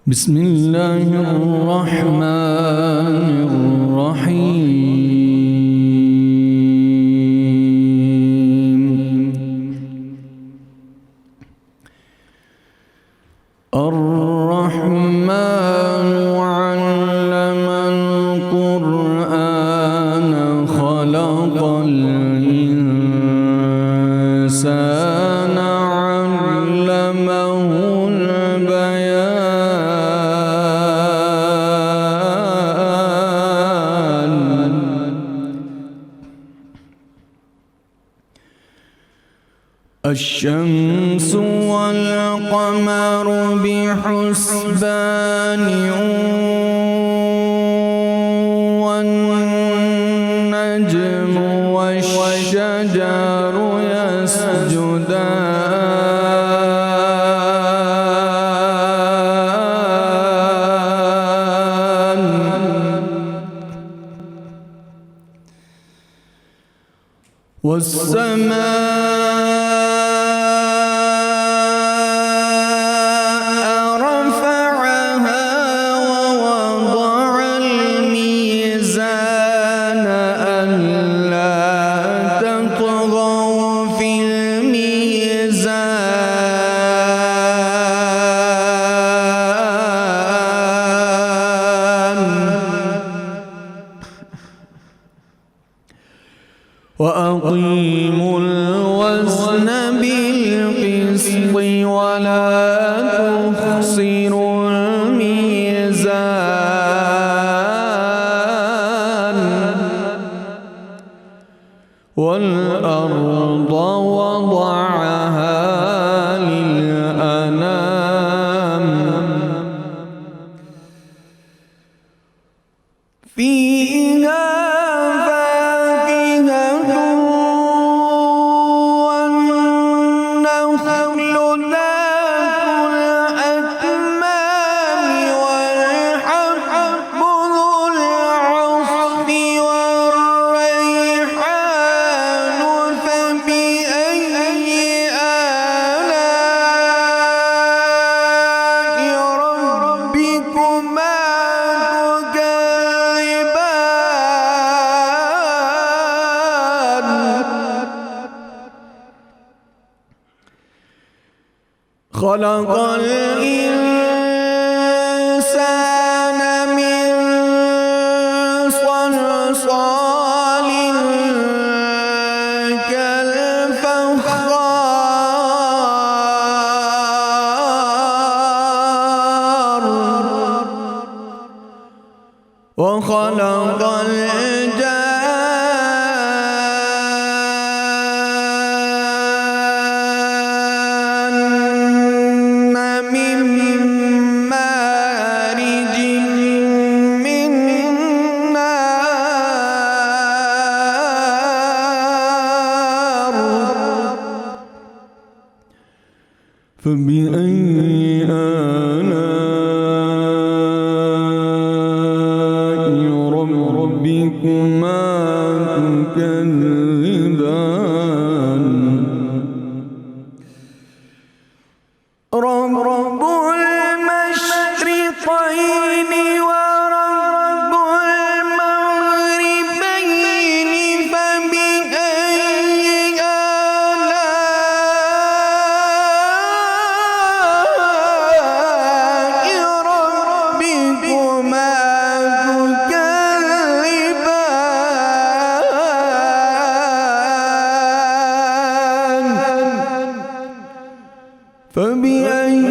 بسم الله الرحمن الرحيم. الرحمن علم القرآن خلق الإنسان علمه البيان. الشمس والقمر بحسبان والنجم والشجر يسجدان. والسماء رفعها ووضع الميزان ألا تطغوا في الميزان وأقيموا الوزن بالقسط ولا تخسروا الميزان. والأرض وضعها للأنام فيها فاكهة والنخل ذات الأكمام والحب ذو العصف والريحان. فبأي آلاء ربكما خلق الإنسان من صلصال كالفخار وخلق فبأي آلاء ربكما تكذبان. رب المشرقين ورب المغربين. فبأي آلاء ربكما تكذبان. فبأي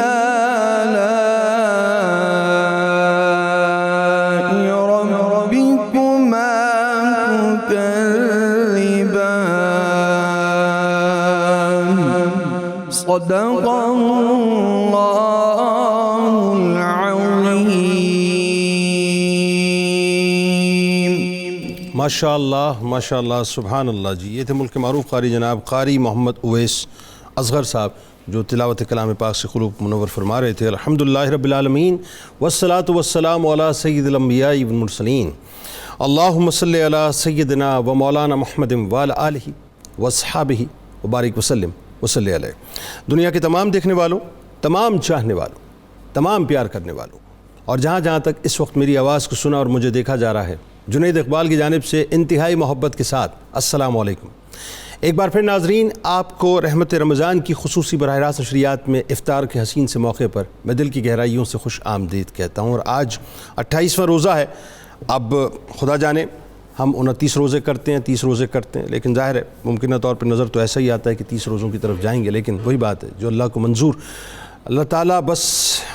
آلاء ربكما تكذبان. صدق الله العظيم. ماشاءاللہ ماشاءاللہ سبحان اللہ جی. یہ تھے ملک کے معروف قاری جناب قاری محمد اویس اصغر صاحب جو تلاوت کلام پاک سے قلوب منور فرما رہے تھے. الحمدللہ رب العالمین والصلاة والسلام علی سید الانبیاء والمرسلین. اللہم صلی علی سیدنا و مولانا محمد وعلی آلہ واصحابہ وبارک وسلم وصلی علیہ. دنیا کے تمام دیکھنے والوں، تمام چاہنے والوں، تمام پیار کرنے والوں اور جہاں جہاں تک اس وقت میری آواز کو سنا اور مجھے دیکھا جا رہا ہے، جنید اقبال کی جانب سے انتہائی محبت کے ساتھ السلام علیکم۔ ایک بار پھر ناظرین، آپ کو رحمت رمضان کی خصوصی براہ راست نشریات میں افطار کے حسین سے موقع پر میں دل کی گہرائیوں سے خوش آمدید کہتا ہوں۔ اور آج 28واں روزہ ہے۔ اب خدا جانے ہم 29 روزے کرتے ہیں، 30 روزے کرتے ہیں، لیکن ظاہر ہے ممکنہ طور پر نظر تو ایسا ہی آتا ہے کہ 30 روزوں کی طرف جائیں گے، لیکن وہی بات ہے جو اللہ کو منظور۔ اللہ تعالیٰ بس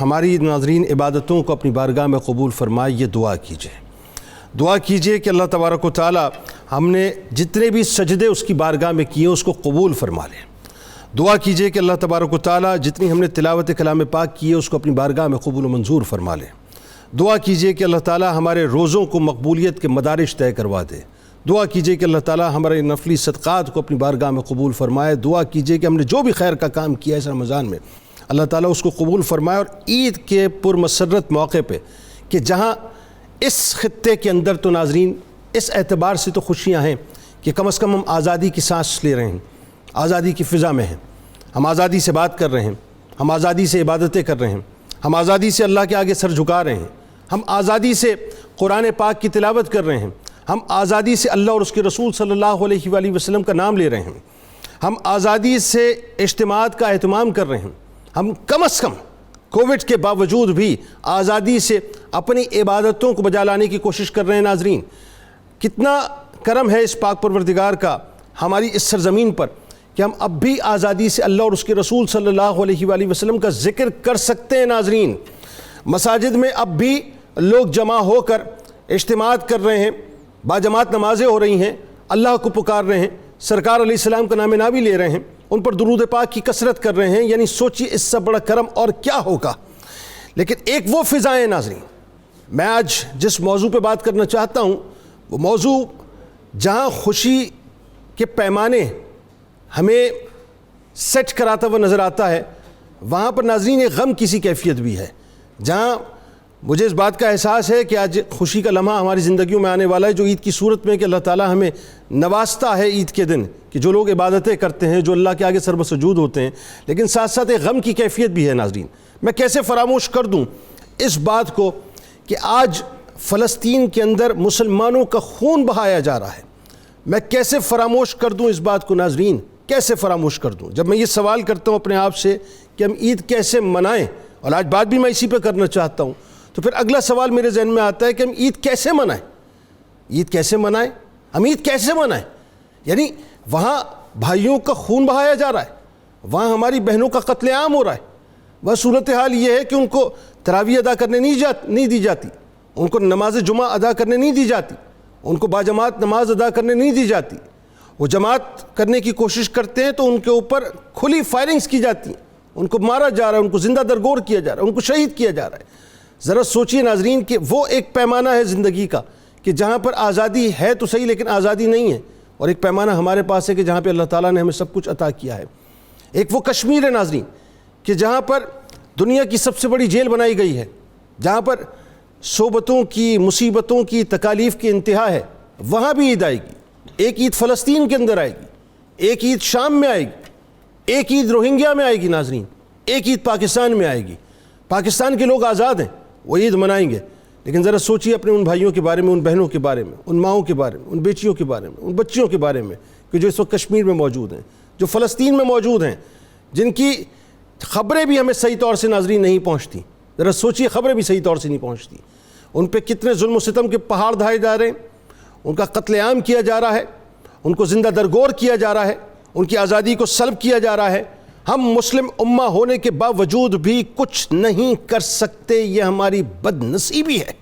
ہماری ناظرین عبادتوں کو اپنی بارگاہ میں قبول فرمائے، یہ دعا کیجئے کہ اللہ تبارک و تعالیٰ ہم نے جتنے بھی سجدے اس کی بارگاہ میں کیے اس کو قبول فرما لیں۔ دعا کیجئے کہ اللہ تبارک و تعالیٰ جتنی ہم نے تلاوت کلام پاک کی ہے اس کو اپنی بارگاہ میں قبول و منظور فرما لیں۔ دعا کیجئے کہ اللہ تعالیٰ ہمارے روزوں کو مقبولیت کے مدارج طے کروا دے۔ دعا کیجئے کہ اللہ تعالیٰ ہمارے نفلی صدقات کو اپنی بارگاہ میں قبول فرمائے۔ دعا کیجئے کہ ہم نے جو بھی خیر کا کام کیا ہے اس رمضان میں، اللہ تعالیٰ اس کو قبول فرمائے۔ اور عید کے پرمسرت موقع پہ کہ جہاں اس خطے کے اندر تو ناظرین اس اعتبار سے تو خوشیاں ہیں کہ کم از کم ہم آزادی کی سانس لے رہے ہیں، آزادی کی فضا میں ہیں، ہم آزادی سے بات کر رہے ہیں، ہم آزادی سے عبادتیں کر رہے ہیں، ہم آزادی سے اللہ کے آگے سر جھکا رہے ہیں، ہم آزادی سے قرآن پاک کی تلاوت کر رہے ہیں، ہم آزادی سے اللہ اور اس کے رسول صلی اللہ علیہ وآلہ وسلم کا نام لے رہے ہیں، ہم آزادی سے اجتماعات کا اہتمام کر رہے ہیں، ہم کم از کم کووڈ کے باوجود بھی آزادی سے اپنی عبادتوں کو بجا لانے کی کوشش کر رہے ہیں۔ ناظرین کتنا کرم ہے اس پاک پروردگار کا ہماری اس سرزمین پر کہ ہم اب بھی آزادی سے اللہ اور اس کے رسول صلی اللہ علیہ وآلہ وسلم کا ذکر کر سکتے ہیں۔ ناظرین مساجد میں اب بھی لوگ جمع ہو کر اجتماعات کر رہے ہیں، باجماعت نمازیں ہو رہی ہیں، اللہ کو پکار رہے ہیں، سرکار علیہ السلام کا نام نابی لے رہے ہیں، ان پر درود پاک کی کثرت کر رہے ہیں۔ یعنی سوچیے اس سے بڑا کرم اور کیا ہوگا۔ لیکن ایک وہ فضائیں ناظرین، میں آج جس موضوع پہ بات کرنا چاہتا ہوں وہ موضوع جہاں خوشی کے پیمانے ہمیں سیٹ کراتا ہوا نظر آتا ہے، وہاں پر ناظرین ایک غم کی سی کیفیت بھی ہے، جہاں مجھے اس بات کا احساس ہے کہ آج خوشی کا لمحہ ہماری زندگیوں میں آنے والا ہے جو عید کی صورت میں کہ اللہ تعالیٰ ہمیں نوازتا ہے عید کے دن کہ جو لوگ عبادتیں کرتے ہیں، جو اللہ کے آگے سر بسجود ہوتے ہیں، لیکن ساتھ ساتھ ایک غم کی کیفیت بھی ہے۔ ناظرین میں کیسے فراموش کر دوں اس بات کو کہ آج فلسطین کے اندر مسلمانوں کا خون بہایا جا رہا ہے، میں کیسے فراموش کر دوں اس بات کو ناظرین، کیسے فراموش کر دوں؟ جب میں یہ سوال کرتا ہوں اپنے آپ سے کہ ہم عید کیسے منائیں، اور آج بات بھی میں اسی پہ کرنا چاہتا ہوں، تو پھر اگلا سوال میرے ذہن میں آتا ہے کہ ہم عید کیسے منائیں؟ عید کیسے منائیں؟ ہم عید کیسے منائیں؟ یعنی وہاں بھائیوں کا خون بہایا جا رہا ہے، وہاں ہماری بہنوں کا قتل عام ہو رہا ہے، وہ صورتحال یہ ہے کہ ان کو تراویح ادا کرنے نہیں دی جاتی، ان کو نماز جمعہ ادا کرنے نہیں دی جاتی، ان کو باجماعت نماز ادا کرنے نہیں دی جاتی، وہ جماعت کرنے کی کوشش کرتے ہیں تو ان کے اوپر کھلی فائرنگز کی جاتی ہیں، ان کو مارا جا رہا ہے، ان کو زندہ درگور کیا جا رہا ہے، ان کو شہید کیا جا رہا ہے۔ ذرا سوچئے ناظرین کہ وہ ایک پیمانہ ہے زندگی کا کہ جہاں پر آزادی ہے تو صحیح لیکن آزادی نہیں ہے، اور ایک پیمانہ ہمارے پاس ہے کہ جہاں پہ اللہ تعالیٰ نے ہمیں سب کچھ عطا کیا ہے۔ ایک وہ کشمیر ہے ناظرین کہ جہاں پر دنیا کی سب سے بڑی جیل بنائی گئی ہے، جہاں پر صوبتوں کی، مصیبتوں کی، تکالیف کی انتہا ہے، وہاں بھی عید آئے گی۔ ایک عید فلسطین کے اندر آئے گی، ایک عید شام میں آئے گی، ایک عید روہنگیا میں آئے گی ناظرین، ایک عید پاکستان میں آئے گی۔ پاکستان کے لوگ آزاد ہیں، وہ عید منائیں گے، لیکن ذرا سوچیے اپنے ان بھائیوں کے بارے میں، ان بہنوں کے بارے میں، ان ماؤں کے بارے میں، ان بیٹیوں کے بارے میں، ان بچیوں کے بارے میں کہ جو اس وقت کشمیر میں موجود ہیں، جو فلسطین میں موجود ہیں، جن کی خبریں بھی ہمیں صحیح طور سے ناظرین نہیں پہنچتی۔ ذرا سوچیے خبریں بھی صحیح طور سے نہیں پہنچتی، ان پہ کتنے ظلم و ستم کے پہاڑ ڈھائے جا رہے ہیں، ان کا قتل عام کیا جا رہا ہے، ان کو زندہ درگور کیا جا رہا ہے، ان کی آزادی کو سلب کیا جا رہا ہے۔ ہم مسلم امہ ہونے کے باوجود بھی کچھ نہیں کر سکتے، یہ ہماری بد نصیبی ہے۔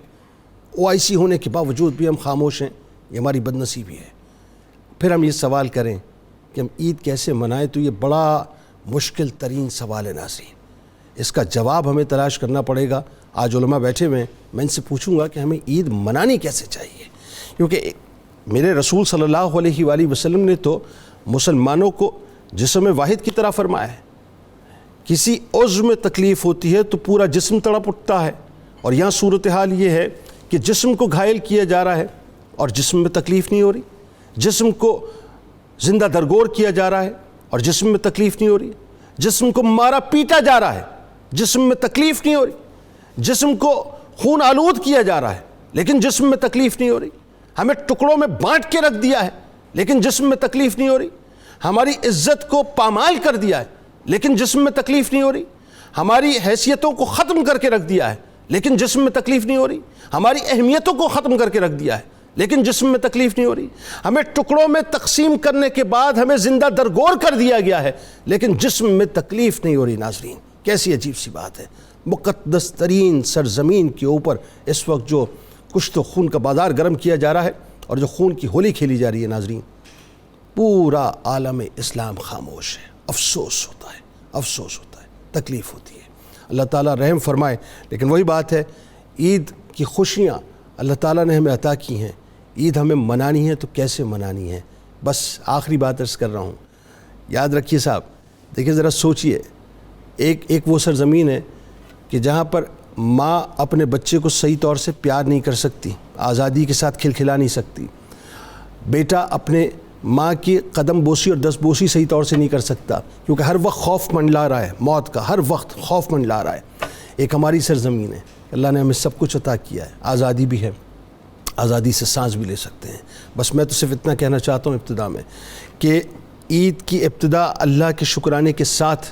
OIC ہونے کے باوجود بھی ہم خاموش ہیں، یہ ہماری بد نصیبی ہے۔ پھر ہم یہ سوال کریں کہ ہم عید کیسے منائیں تو یہ بڑا مشکل ترین سوال ہے ناظرین، اس کا جواب ہمیں تلاش کرنا پڑے گا۔ آج علماء بیٹھے ہوئے ہیں، میں ان سے پوچھوں گا کہ ہمیں عید منانی کیسے چاہیے، کیونکہ میرے رسول صلی اللہ علیہ وآلہ وسلم نے تو مسلمانوں کو جسم واحد کی طرح فرمایا ہے، کسی عضو میں تکلیف ہوتی ہے تو پورا جسم تڑپ اٹھتا ہے، اور یہاں صورتحال یہ ہے کہ جسم کو گھائل کیا جا رہا ہے اور جسم میں تکلیف نہیں ہو رہی، جسم کو زندہ درگور کیا جا رہا ہے اور جسم میں تکلیف نہیں ہو رہی، جسم کو مارا پیٹا جا رہا ہے، جسم میں تکلیف نہیں ہو رہی۔ جسم کو خون آلود کیا جا رہا ہے لیکن جسم میں تکلیف نہیں ہو رہی. ہمیں ٹکڑوں میں بانٹ کے رکھ دیا ہے لیکن جسم میں تکلیف نہیں ہو رہی. ہماری عزت کو پامال کر دیا ہے لیکن جسم میں تکلیف نہیں ہو رہی. ہماری حیثیتوں کو ختم کر کے رکھ دیا ہے لیکن جسم میں تکلیف نہیں ہو رہی. ہماری اہمیتوں کو ختم کر کے رکھ دیا ہے لیکن جسم میں تکلیف نہیں ہو رہی. ہمیں ٹکڑوں میں تقسیم کرنے کے بعد ہمیں زندہ درگور کر دیا گیا ہے لیکن جسم میں تکلیف نہیں ہو رہی. ناظرین کیسی عجیب سی بات ہے. مقدس ترین سرزمین کے اوپر اس وقت جو کچھ تو خون کا بازار گرم کیا جا رہا ہے اور جو خون کی ہولی کھیلی جا رہی ہے. ناظرین پورا عالم اسلام خاموش ہے. افسوس ہوتا ہے, افسوس ہوتا ہے, تکلیف ہوتی ہے. اللہ تعالیٰ رحم فرمائے. لیکن وہی بات ہے, عید کی خوشیاں اللہ تعالیٰ نے ہمیں عطا کی ہیں. عید ہمیں منانی ہے تو کیسے منانی ہے. بس آخری بات عرض کر رہا ہوں, یاد رکھیے صاحب, دیکھیں ذرا سوچئے, ایک وہ سرزمین ہے کہ جہاں پر ماں اپنے بچے کو صحیح طور سے پیار نہیں کر سکتی, آزادی کے ساتھ کھلکھلا نہیں سکتی. بیٹا اپنے ماں کی قدم بوسی اور دست بوسی صحیح طور سے نہیں کر سکتا کیونکہ ہر وقت خوف منڈلا رہا ہے, موت کا ہر وقت خوف منڈلا رہا ہے. ایک ہماری سرزمین ہے, اللہ نے ہمیں سب کچھ عطا کیا ہے, آزادی بھی ہے, آزادی سے سانس بھی لے سکتے ہیں. بس میں تو صرف اتنا کہنا چاہتا ہوں ابتدا میں کہ عید کی ابتدا اللہ کے شکرانے کے ساتھ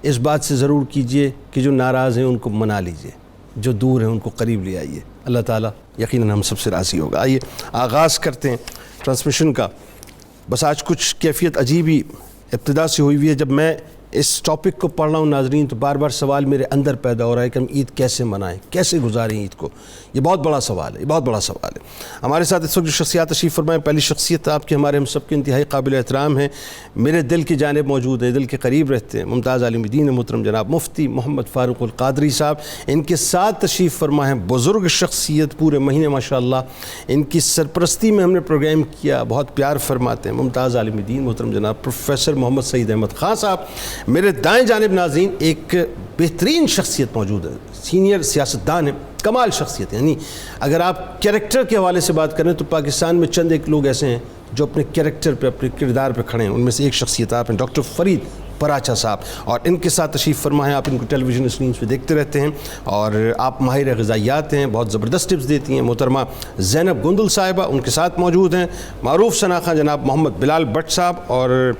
اس بات سے ضرور کیجئے کہ جو ناراض ہیں ان کو منا لیجئے, جو دور ہیں ان کو قریب لے آئیے. اللہ تعالیٰ یقیناً ہم سب سے راضی ہوگا. آئیے آغاز کرتے ہیں ٹرانسمیشن کا. بس آج کچھ کیفیت عجیب ہی ابتدا سے ہوئی ہوئی ہے. جب میں اس ٹاپک کو پڑھ رہا ہوں ناظرین تو بار بار سوال میرے اندر پیدا ہو رہا ہے کہ ہم عید کیسے منائیں, کیسے گزاریں عید کو. یہ بہت بڑا سوال ہے, یہ بہت بڑا سوال ہے. ہمارے ساتھ اس وقت جو شخصیات تشریف فرمائیں, پہلی شخصیت آپ کے ہمارے ہم سب کے انتہائی قابل احترام ہیں, میرے دل کی جانب موجود ہیں, دل کے قریب رہتے ہیں, ممتاز عالم دین محترم جناب مفتی محمد فاروق القادری صاحب. ان کے ساتھ تشریف فرما ہیں بزرگ شخصیت, پورے مہینے ماشاءاللہ ان کی سرپرستی میں ہم نے پروگرام کیا, بہت پیار فرماتے ہیں, ممتاز عالم دین محترم جناب پروفیسر محمد سعید احمد خان صاحب. میرے دائیں جانب ناظرین ایک بہترین شخصیت موجود ہے, سینئر سیاستدان ہیں, کمال شخصیت ہے. یعنی اگر آپ کیریکٹر کے حوالے سے بات کریں تو پاکستان میں چند ایک لوگ ایسے ہیں جو اپنے کیریکٹر پہ, اپنے کردار پہ کھڑے ہیں. ان میں سے ایک شخصیت آپ ہیں ڈاکٹر فرید پراچا صاحب, اور ان کے ساتھ تشریف فرما ہے. آپ ان کو ٹیلی ویژن اسکرینز پہ دیکھتے رہتے ہیں اور آپ ماہر غذائیات ہیں, بہت زبردست ٹپس دیتی ہیں. محترمہ زینب گندل صاحبہ ان کے ساتھ موجود ہیں. معروف شناخواں جناب محمد بلال بٹ صاحب, اور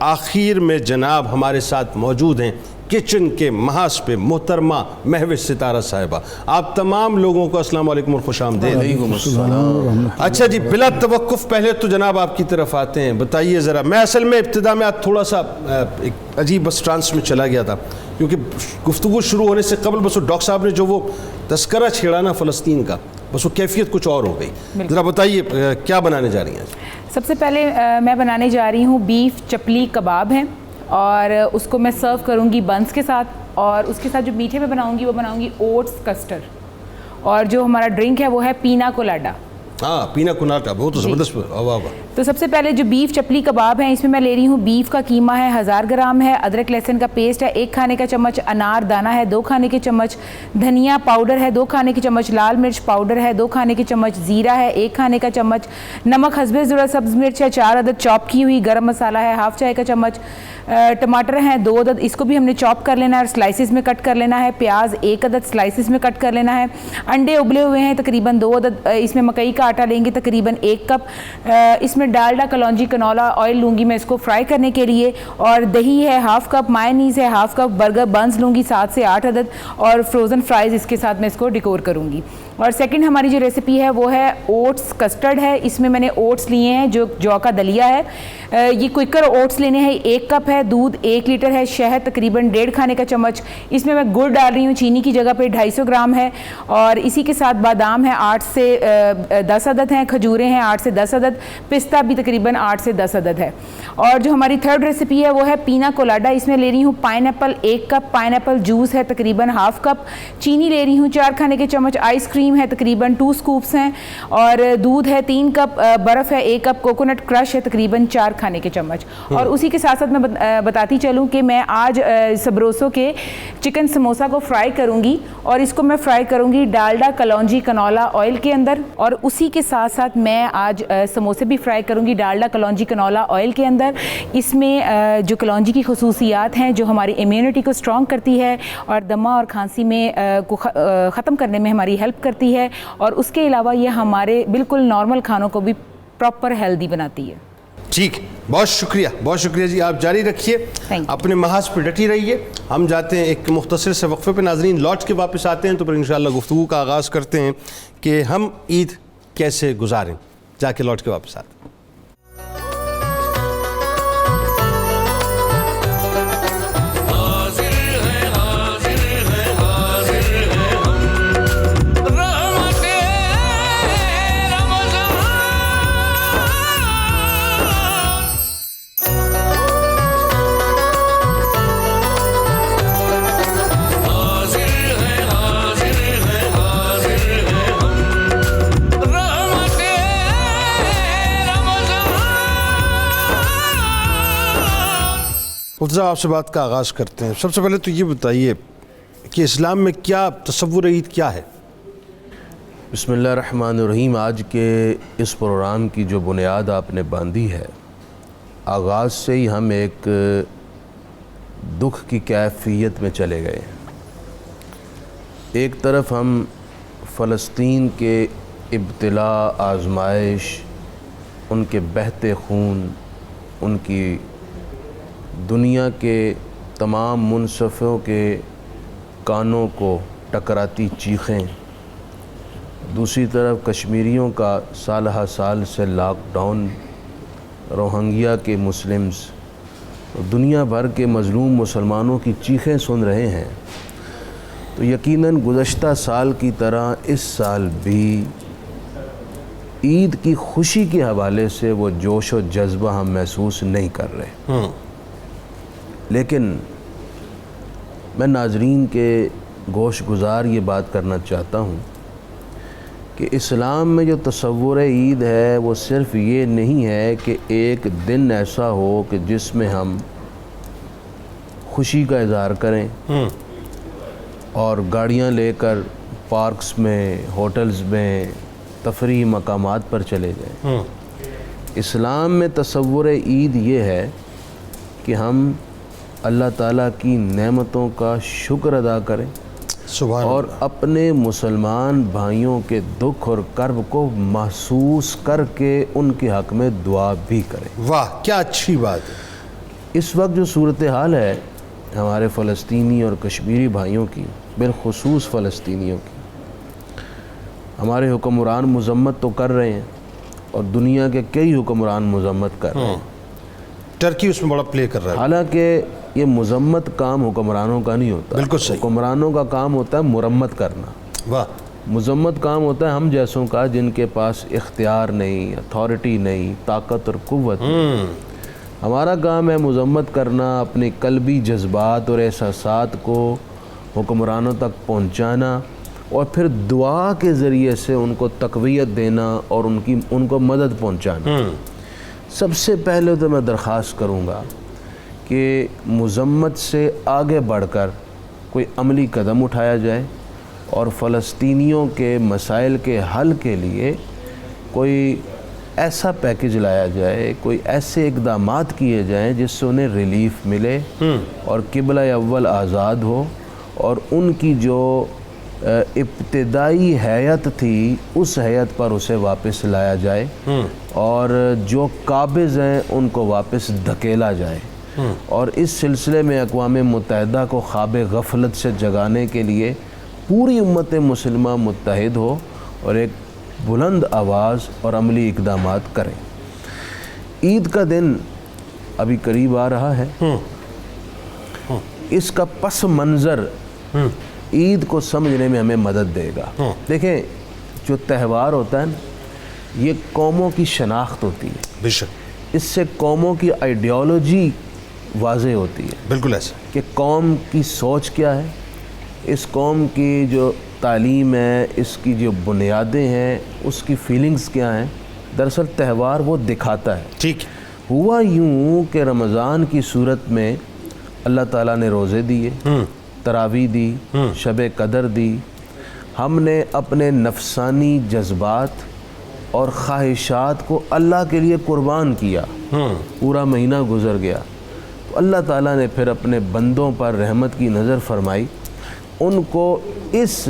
آخر میں جناب ہمارے ساتھ موجود ہیں کچن کے محاذ پہ محترمہ مہوش ستارہ صاحبہ. آپ تمام لوگوں کو السلام علیکم اور خوش آمدید. وعلیکم السلام. اچھا جی, بلا توقف پہلے تو جناب آپ کی طرف آتے ہیں, بتائیے ذرا. میں اصل میں ابتدا میں آج تھوڑا سا ایک عجیب بس ٹرانس میں چلا گیا تھا کیونکہ گفتگو شروع ہونے سے قبل بس وہ ڈاکٹر صاحب نے جو وہ تذکرہ چھیڑا نا فلسطین کا, بس وہ کیفیت کچھ اور ہو گئی. ذرا بتائیے کیا بنانے جا رہی ہیں؟ سب سے پہلے میں بنانے جا رہی ہوں بیف چپلی کباب ہیں, اور اس کو میں سرو کروں گی بنس کے ساتھ, اور اس کے ساتھ جو میٹھے میں بناؤں گی وہ بناؤں گی اوٹس کسٹرڈ, اور جو ہمارا ڈرنک ہے وہ ہے پینا کولاڈا. ہاں پینا کولاڈا بہت زبردست. واہ واہ. تو سب سے پہلے جو بیف چپلی کباب ہیں اس میں لے رہی ہوں بیف کا قیمہ ہے 1000 گرام ہے, ادرک لہسن کا پیسٹ ہے 1 کھانے کا چمچ, انار دانہ ہے 2 کھانے کے چمچ, دھنیا پاؤڈر ہے 2 کھانے کے چمچ, لال مرچ پاؤڈر ہے 2 کھانے کے چمچ, زیرہ ہے 1 کھانے کا چمچ, نمک حسب ضرورت, سبز مرچ ہے 4 عدد چاپ کی ہوئی, گرم مسالہ ہے ½ چائے کا چمچ, ٹماٹر ہیں 2 عدد, اس کو بھی ہم نے چاپ کر لینا ہے اور سلائسز میں کٹ کر لینا ہے, پیاز 1 عدد سلائسز میں کٹ کر لینا ہے, انڈے ابلے ہوئے ہیں تقریباً 2 عدد, اس میں مکئی کا آٹا لیں گے تقریباً 1 کپ, اس میں ڈالڈا کلونجی کنولا آئل لوں گی میں اس کو فرائی کرنے کے لیے, اور دہی ہے ½ کپ, مایونیز ہے ½ کپ, برگر بنز لوں گی 7 سے 8 عدد, اور فروزن فرائز اس کے ساتھ میں اس کو ڈیکور کروں گی. اور سیکنڈ ہماری جو ریسیپی ہے وہ ہے اوٹس کسٹرڈ ہے. اس میں نے اوٹس لیے ہیں جو جو کا دلیا ہے, یہ کوئکر اوٹس لینے ہیں, 1 کپ ہے, دودھ 1 لیٹر ہے, شہد تقریباً 1.5 کھانے کا چمچ, اس میں گڑ ڈال رہی ہوں چینی کی جگہ پہ 250 گرام ہے, اور اسی کے ساتھ بادام ہے 8 سے 10 عدد ہیں, کھجوریں ہیں 8 سے 10 عدد, پستہ بھی تقریباً 8 سے 10 عدد ہے. اور جو ہماری تھرڈ ریسیپی ہے وہ ہے پینا کولاڈا. اس میں لے رہی ہوں pine apple 1 cup, pine apple juice ہے تقریباً ½ کپ, چینی لے رہی ہوں 4 کھانے کے چمچ, آئس کریم کریم ہے تقریباً 2 اسکوپس ہیں, اور دودھ ہے 3 کپ, برف ہے 1 کپ, کوکونٹ کرش ہے تقریباً 4 کھانے کے چمچ. اور اسی کے ساتھ ساتھ میں بتاتی چلوں کہ میں آج سبروسو کے چکن سموسا کو فرائی کروں گی, اور اس کو میں فرائی کروں گی ڈالڈا کلونجی کنولا آئل کے اندر, اور اسی کے ساتھ ساتھ میں آج سموسے بھی فرائی کروں گی ڈالڈا کلونجی کنولا آئل کے اندر. اس میں جو کلونجی کی خصوصیات ہیں جو ہماری امیونٹی کو اسٹرانگ کرتی ہے اور دمہ اور کھانسی میں کو ختم کرنے میں ہماری ہیلپ کرتی ہے, اور اس کے علاوہ یہ ہمارے بالکل نارمل کھانوں کو بھی پراپر ہیلدی بناتی ہے. ٹھیک, بہت شکریہ جی, آپ جاری رکھیے, اپنے محاذ پہ ڈٹی رہیے. ہم جاتے ہیں ایک مختصر سے وقفے پہ, ناظرین لوٹ کے واپس آتے ہیں تو پھر انشاءاللہ گفتگو کا آغاز کرتے ہیں کہ ہم عید کیسے گزاریں. جا کے لوٹ کے واپس آتے ہیں. مفتی صاحب آپ سے بات کا آغاز کرتے ہیں. سب سے پہلے تو یہ بتائیے کہ اسلام میں کیا تصور عید کیا ہے؟ بسم اللہ الرحمن الرحیم. آج کے اس پروگرام کی جو بنیاد آپ نے باندھی ہے, آغاز سے ہی ہم ایک دکھ کی کیفیت میں چلے گئے ہیں. ایک طرف ہم فلسطین کے ابتلا, آزمائش, ان کے بہتے خون, ان کی دنیا کے تمام منصفوں کے کانوں کو ٹکراتی چیخیں, دوسری طرف کشمیریوں کا سال ہر سال سے لاک ڈاؤن, روہنگیا کے مسلمز, دنیا بھر کے مظلوم مسلمانوں کی چیخیں سن رہے ہیں, تو یقیناً گزشتہ سال کی طرح اس سال بھی عید کی خوشی کے حوالے سے وہ جوش و جذبہ ہم محسوس نہیں کر رہے. لیکن میں ناظرین کے گوش گزار یہ بات کرنا چاہتا ہوں کہ اسلام میں جو تصور عید ہے وہ صرف یہ نہیں ہے کہ ایک دن ایسا ہو کہ جس میں ہم خوشی کا اظہار کریں اور گاڑیاں لے کر پارکس میں, ہوٹلز میں, تفریحی مقامات پر چلے جائیں. اسلام میں تصور عید یہ ہے کہ ہم اللہ تعالیٰ کی نعمتوں کا شکر ادا کریں اور اپنے مسلمان بھائیوں کے دکھ اور کرب کو محسوس کر کے ان کے حق میں دعا بھی کریں. واہ کیا اچھی بات ہے. اس وقت جو صورتحال ہے ہمارے فلسطینی اور کشمیری بھائیوں کی, بالخصوص فلسطینیوں کی, ہمارے حکمران مذمت تو کر رہے ہیں اور دنیا کے کئی حکمران مذمت کر رہے ہیں. ٹرکی اس میں بڑا پلے کر رہا ہے. حالانکہ یہ مذمت کام حکمرانوں کا نہیں ہوتا. بالکل صحیح. حکمرانوں کا کام ہوتا ہے مرمت کرنا. واہ. مذمت کام ہوتا ہے ہم جیسوں کا جن کے پاس اختیار نہیں, اتھارٹی نہیں, طاقت اور قوت نہیں. ہمارا کام ہے مذمت کرنا, اپنے قلبی جذبات اور احساسات کو حکمرانوں تک پہنچانا اور پھر دعا کے ذریعے سے ان کو تقویت دینا اور ان کو مدد پہنچانا. سب سے پہلے تو میں درخواست کروں گا کہ مذمت سے آگے بڑھ کر کوئی عملی قدم اٹھایا جائے اور فلسطینیوں کے مسائل کے حل کے لیے کوئی ایسا پیکج لایا جائے, کوئی ایسے اقدامات کیے جائیں جس سے انہیں ریلیف ملے اور قبلہ اول آزاد ہو اور ان کی جو ابتدائی حیت تھی اس حیت پر اسے واپس لایا جائے اور جو قابض ہیں ان کو واپس دھکیلا جائے. اور اس سلسلے میں اقوام متحدہ کو خواب غفلت سے جگانے کے لیے پوری امت مسلمہ متحد ہو اور ایک بلند آواز اور عملی اقدامات کریں. عید کا دن ابھی قریب آ رہا ہے. اس کا پس منظر عید کو سمجھنے میں ہمیں مدد دے گا. دیکھیں جو تہوار ہوتا ہے نا یہ قوموں کی شناخت ہوتی ہے. بے شک. اس سے قوموں کی آئیڈیالوجی واضح ہوتی ہے. بالکل ایسا کہ قوم کی سوچ کیا ہے, اس قوم کی جو تعلیم ہے، اس کی جو بنیادیں ہیں، اس کی فیلنگز کیا ہیں، دراصل تہوار وہ دکھاتا ہے۔ ٹھیک ہے۔ ہوا یوں کہ رمضان کی صورت میں اللہ تعالیٰ نے روزے دیے، تراویح دی، شب قدر دی، ہم نے اپنے نفسانی جذبات اور خواہشات کو اللہ کے لیے قربان کیا، پورا مہینہ گزر گیا، تو اللہ تعالیٰ نے پھر اپنے بندوں پر رحمت کی نظر فرمائی، ان کو اس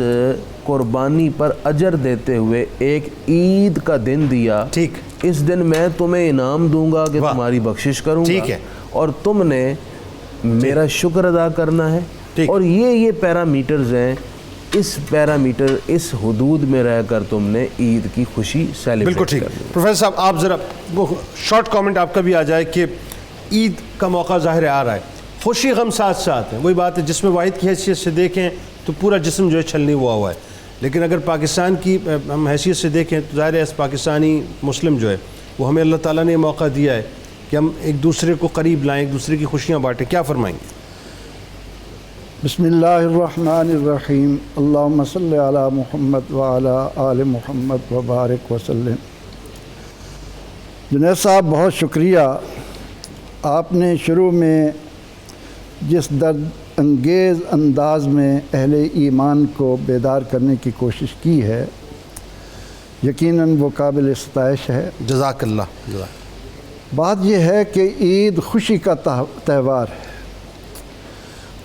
قربانی پر اجر دیتے ہوئے ایک عید کا دن دیا۔ ٹھیک۔ اس دن میں تمہیں انعام دوں گا کہ تمہاری بخشش کروں گا، ٹھیک ہے، اور تم نے میرا شکر ادا کرنا ہے۔ اور یہ پیرامیٹرز ہیں، اس پیرامیٹر اس حدود میں رہ کر تم نے عید کی خوشی سیلیبریٹ بالکل ٹھیک۔ کرنی۔ پروفیسر صاحب آپ ذرا وہ شارٹ کامنٹ آپ کا بھی آ جائے کہ عید کا موقع ظاہر آ رہا ہے، خوشی غم ساتھ ساتھ ہے، وہی بات ہے جس میں واحد کی حیثیت سے دیکھیں تو پورا جسم جو ہے چھلنی ہوا ہے، لیکن اگر پاکستان کی ہم حیثیت سے دیکھیں تو ظاہر ہے پاکستانی مسلم جو ہے وہ ہمیں اللہ تعالیٰ نے موقع دیا ہے کہ ہم ایک دوسرے کو قریب لائیں، ایک دوسرے کی خوشیاں بانٹیں، کیا فرمائیں گے؟ بسم اللہ الرحمن الرحیم، اللہم صلی علی محمد وعلی آل محمد وبارک وسلم۔ جنید صاحب بہت شکریہ، آپ نے شروع میں جس درد انگیز انداز میں اہل ایمان کو بیدار کرنے کی کوشش کی ہے، یقیناً وہ قابل ستائش ہے۔ جزاک اللہ۔ بات یہ ہے کہ عید خوشی کا تہوار ہے،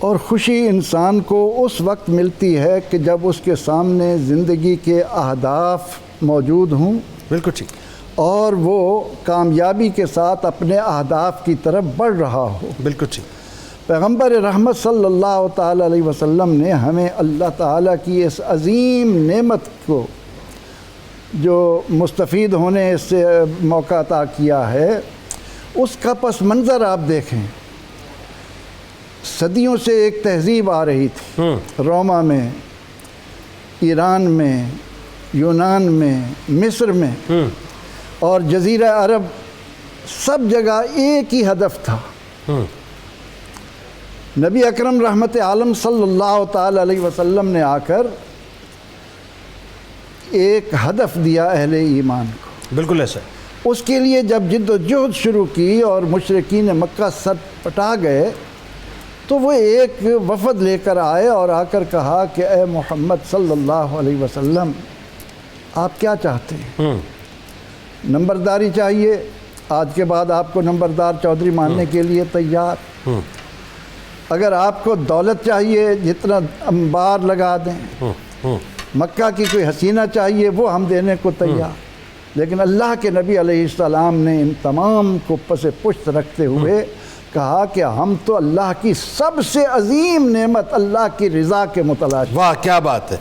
اور خوشی انسان کو اس وقت ملتی ہے کہ جب اس کے سامنے زندگی کے اہداف موجود ہوں، بالکل ٹھیک، اور وہ کامیابی کے ساتھ اپنے اہداف کی طرف بڑھ رہا ہو۔ بالکل ٹھیک۔ پیغمبر رحمت صلی اللہ تعالیٰ علیہ وسلم نے ہمیں اللہ تعالیٰ کی اس عظیم نعمت کو جو مستفید ہونے سے موقع عطا کیا ہے، اس کا پس منظر آپ دیکھیں۔ صدیوں سے ایک تہذیب آ رہی تھی، روما میں، ایران میں، یونان میں، مصر میں اور جزیرہ عرب، سب جگہ ایک ہی ہدف تھا۔ نبی اکرم رحمت عالم صلی اللہ تعالی علیہ وسلم نے آ کر ایک ہدف دیا اہل ایمان کو، بالکل ایسا۔ اس کے لیے جب جد و جہد شروع کی اور مشرکین مکہ سر پٹا گئے، تو وہ ایک وفد لے کر آئے اور آ کر کہا کہ اے محمد صلی اللہ علیہ وسلم، آپ کیا چاہتے ہیں؟ نمبرداری چاہیے؟ آج کے بعد آپ کو نمبردار چودھری ماننے کے لیے تیار۔ اگر آپ کو دولت چاہیے، جتنا انبار لگا دیں۔ مکہ کی کوئی حسینہ چاہیے، وہ ہم دینے کو تیار۔ لیکن اللہ کے نبی علیہ السلام نے ان تمام کو پس پشت رکھتے ہوئے کہا کہ ہم تو اللہ کی سب سے عظیم نعمت اللہ کی رضا کے متلاشی۔ واہ کیا بات ہے،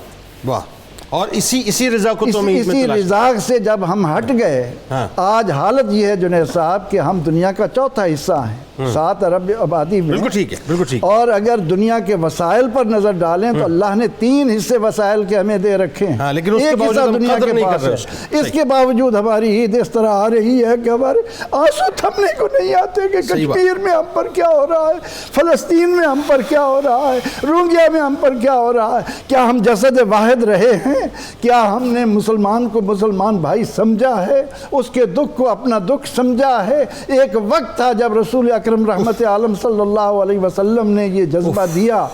واہ۔ اور اسی رضا کو تو اسی رضا سے جب ہم ہٹ گئے، آج حالت یہ ہے جنید صاحب کہ ہم دنیا کا چوتھا حصہ ہیں، 7 ارب آبادی میں۔ بالکل ٹھیک ہے، بالکل ٹھیک۔ اور اگر دنیا کے وسائل پر نظر ڈالیں تو اللہ نے 3 حصے وسائل کے ہمیں دے رکھے ہیں، لیکن اس کے ایک باوجود حصہ ہم دنیا قدر کے نہیں پاس کر رہے ہے۔ اس کے باوجود ہماری عید اس طرح آ رہی ہے کہ ہمارے آنسو تھمنے کو نہیں آتے کہ کشمیر میں ہم پر کیا ہو رہا ہے، فلسطین میں ہم پر کیا ہو رہا ہے، روہنگیا میں ہم پر کیا ہو رہا ہے۔ کیا ہم جسد واحد رہے ہیں؟ کیا ہم نے مسلمان کو مسلمان بھائی سمجھا ہے؟ اس کے دکھ کو اپنا دکھ سمجھا ہے؟ ایک وقت تھا جب رسول اکرم رحمت عالم صلی اللہ علیہ وسلم نے یہ جذبہ دیا